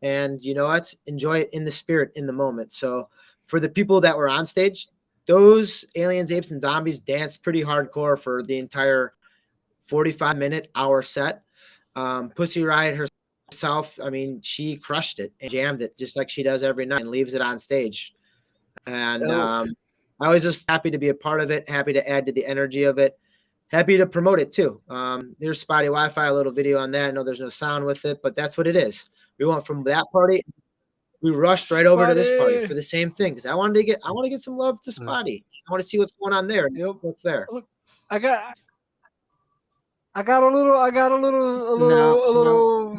And you know what? Enjoy it in the spirit, in the moment. So for the people that were on stage, those aliens, apes, and zombies danced pretty hardcore for the entire 45-minute hour set. Pussy Riot herself, I mean, she crushed it and jammed it just like she does every night and leaves it on stage. And I was just happy to be a part of it, happy to add to the energy of it, happy to promote it too. There's Spotty Wi-Fi, a little video on that. I know there's no sound with it, but that's what it is. We went from that party, we rushed right over to this party for the same thing because I want to get some love to Spotty. I want to see what's going on there. Yep. What's there? Look, I got a little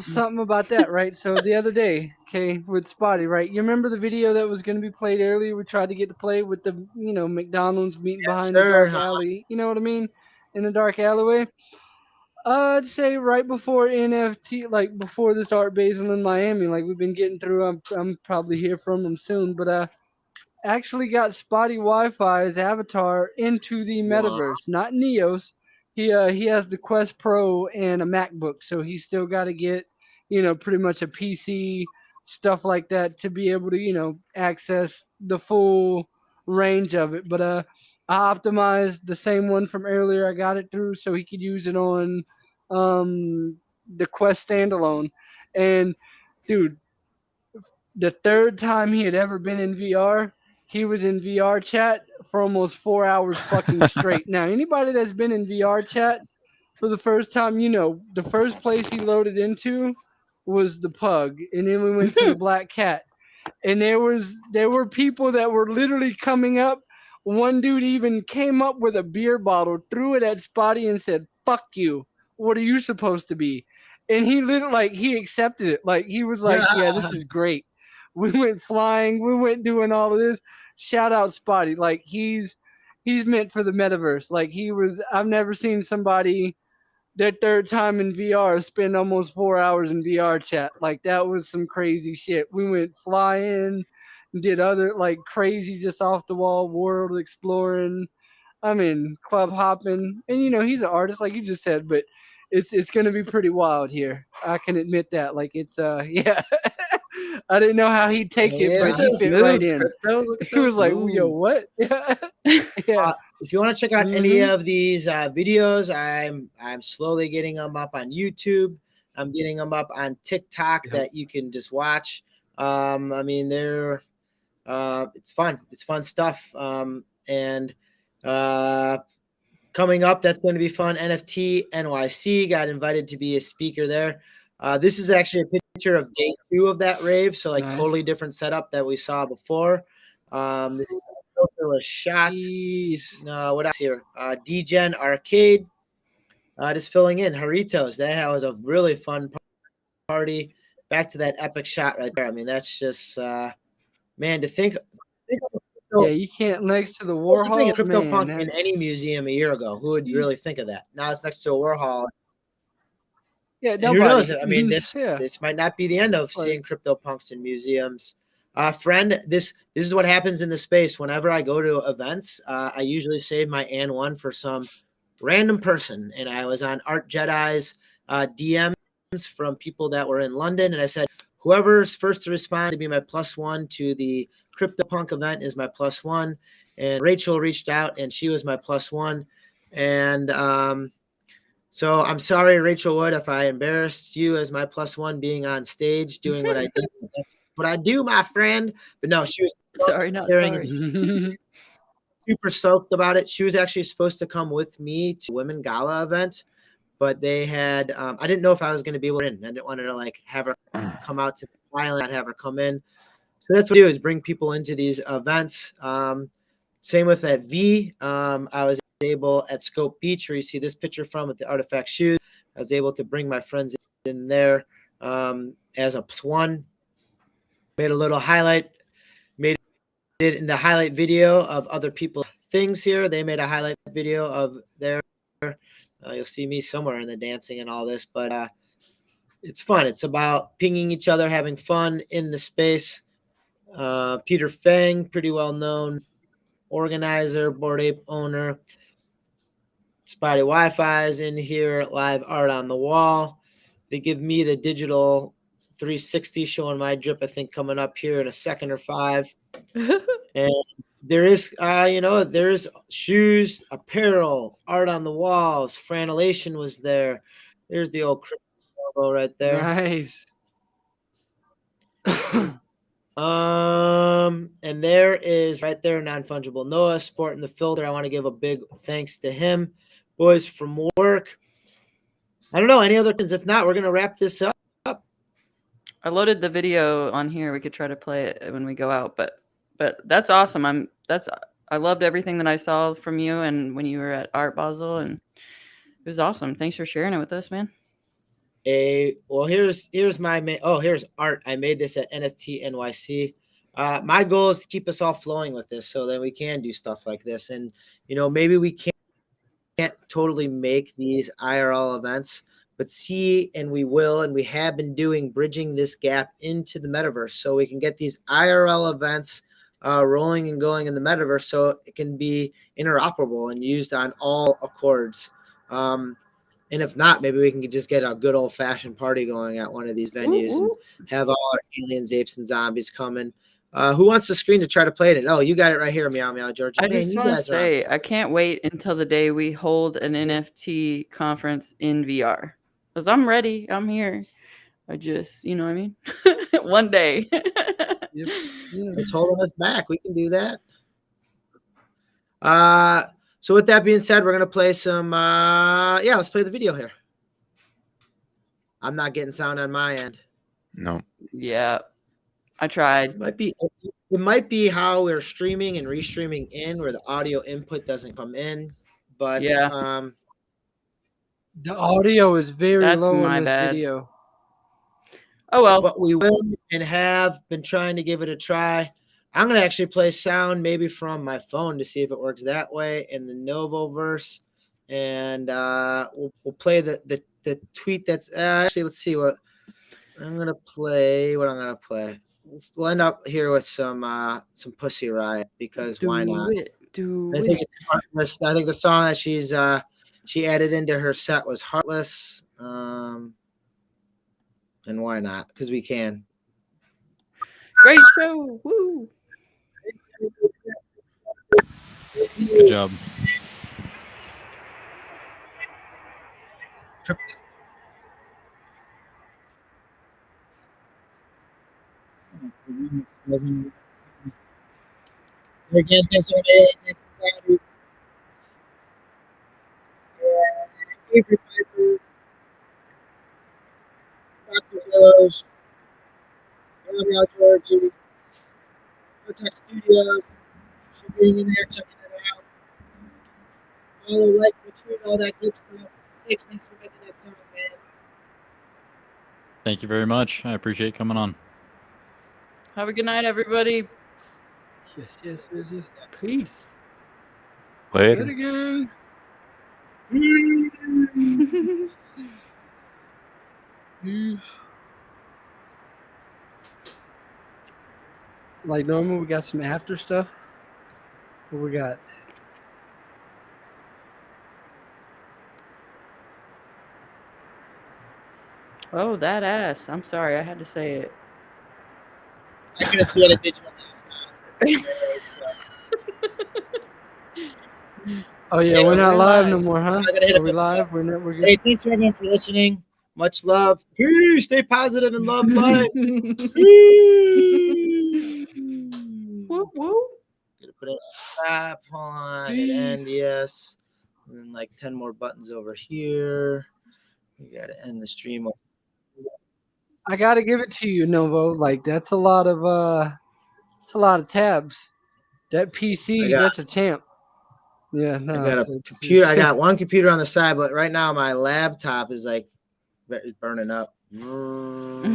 something about that, right? So the other day, okay, with Spotty, right? You remember the video that was going to be played earlier? We tried to get to play with the, McDonald's meeting behind the dark alley. You know what I mean? In the dark alleyway. I'd say right before NFT, like before this Art Basel in Miami, like we've been getting through. I'm probably hear from them soon, but actually got Spotty Wi-Fi's avatar into the metaverse, not Neos. He has the Quest Pro and a MacBook, so he's still got to get, pretty much a PC, stuff like that to be able to, access the full range of it. But I optimized the same one from earlier. I got it through so he could use it on the Quest standalone. And dude, the third time he had ever been in VR, he was in VR chat for almost 4 hours fucking straight. Now, anybody that's been in VR chat for the first time, the first place he loaded into was the pug. And then we went to the black cat. And there were people that were literally coming up. One dude even came up with a beer bottle, threw it at Spotty and said, "Fuck you. What are you supposed to be?" And he literally, he accepted it. Like, he was like, "Yeah, this is great." We went flying. We went doing all of this. Shout out Spotty. Like, he's meant for the metaverse. Like, I've never seen somebody their third time in VR spend almost 4 hours in VR chat. Like, that was some crazy shit. We went flying, did other, crazy, just off the wall world exploring. I mean, club hopping. And, he's an artist, like you just said, but it's going to be pretty wild here. I can admit that. Like, it's, yeah. I didn't know how he'd take it, but he fit right in. He was like, "Yo, what?" Yeah. If you want to check out any of these videos, I'm slowly getting them up on YouTube. I'm getting them up on TikTok that you can just watch. I mean, they're it's fun. It's fun stuff. And coming up, that's going to be fun. NFT NYC got invited to be a speaker there. This is actually a picture of day 2 of that rave, so nice. Totally different setup that we saw before. This filter was shot. What else here? DGen Arcade, just filling in. Haritos, that was a really fun party. Back to that epic shot right there. I mean, that's just man, to think of yeah, you can't next to the Warhol. CryptoPunk in any museum a year ago. Who would really think of that? Now it's next to a Warhol. Yeah, who knows? I mean, this might not be the end of seeing CryptoPunks in museums. Friend, this is what happens in the space. Whenever I go to events, I usually save my AN1 for some random person. And I was on Art Jedi's DMs from people that were in London, and I said, whoever's first to respond to be my +1 to the CryptoPunk event is my +1. And Rachel reached out, and she was my +1. And so I'm sorry, Rachel Wood, if I embarrassed you as my +1 being on stage doing what I did. That's what I do, my friend. But no, she was sorry. super stoked about it. She was actually supposed to come with me to Women Gala event, but they had I didn't know if I was going to be able to in. I didn't want to have her come out to the island, not have her come in. So that's what I do, is bring people into these events. Same with that V. I was able at Scope Beach, where you see this picture from with the Artifact shoes. I was able to bring my friends in there as a +1. Made a little highlight. Made it in the highlight video of other people's things here. They made a highlight video of their. You'll see me somewhere in the dancing and all this, but it's fun. It's about pinging each other, having fun in the space. Peter Fang, pretty well known organizer, Bored Ape owner. Spotty Wi-Fi is in here. Live art on the wall. They give me the digital 360 showing my drip, I think, coming up here in a second or 5. And there is, there's shoes, apparel, art on the walls. Franelation was there. There's the old logo right there. Nice. And there is right there Non-Fungible Noah sporting the filter. I want to give a big thanks to him. Boys from work. I don't know any other things. If not, we're gonna wrap this up. I loaded the video on here. We could try to play it when we go out, but that's awesome. I loved everything that I saw from you and when you were at Art Basel, and it was awesome. Thanks for sharing it with us, man. Well, here's my here's art. I made this at NFT NYC. My goal is to keep us all flowing with this so that we can do stuff like this. And maybe we can't totally make these IRL events, but we will, and we have been doing bridging this gap into the metaverse so we can get these IRL events rolling and going in the metaverse so it can be interoperable and used on all accords. And if not, maybe we can just get a good old-fashioned party going at one of these venues and have all our aliens, apes, and zombies coming. Who wants the screen to try to play it? Oh, you got it right here, Meow Meow George. I just want to say, I can't wait until the day we hold an NFT conference in VR. Because I'm ready. I'm here. I just, you know what I mean? One day. Yep. It's holding us back. We can do that. So with that being said, we're going to play some, let's play the video here. I'm not getting sound on my end. No. Yeah. I tried. It might be how we're streaming and restreaming in where the audio input doesn't come in, but yeah. The audio is very low in this video. Oh well. But we will and have been trying to give it a try. I'm gonna actually play sound maybe from my phone to see if it works that way in the Novoverse, and we'll play the tweet that's actually. Let's see what I'm gonna play. We'll end up here with some Pussy Riot because why not? I think it's Heartless. I think the song that she added into her set was Heartless. And why not? Because we can. Great show. Woo. Good job. That's the remix. Again, thanks for everybody. Avery Piper, Dr. Willows, Meow Georgie, Vortex Studios, for being in there, checking it out. Follow, like, retweet, all that good stuff. Thanks for making that song, man. Thank you very much. I appreciate coming on. Have a good night, everybody. Yes. Peace. Later. Again. Like normal, we got some after stuff. What we got? Oh, that ass. I'm sorry, I had to say it. I couldn't see any digital last night. Oh yeah, we're not live no more, huh? Are we live? We're good. Hey, thanks for everyone for listening. Much love. Peace. Stay positive and love life. Woo woo. Gonna put a tap on it and yes. And then like 10 more buttons over here. We gotta end the stream. I gotta give it to you, Novo. Like that's a lot of tabs. That PC, that's a champ. Yeah, no, I got a computer. I got one computer on the side, but right now my laptop is burning up.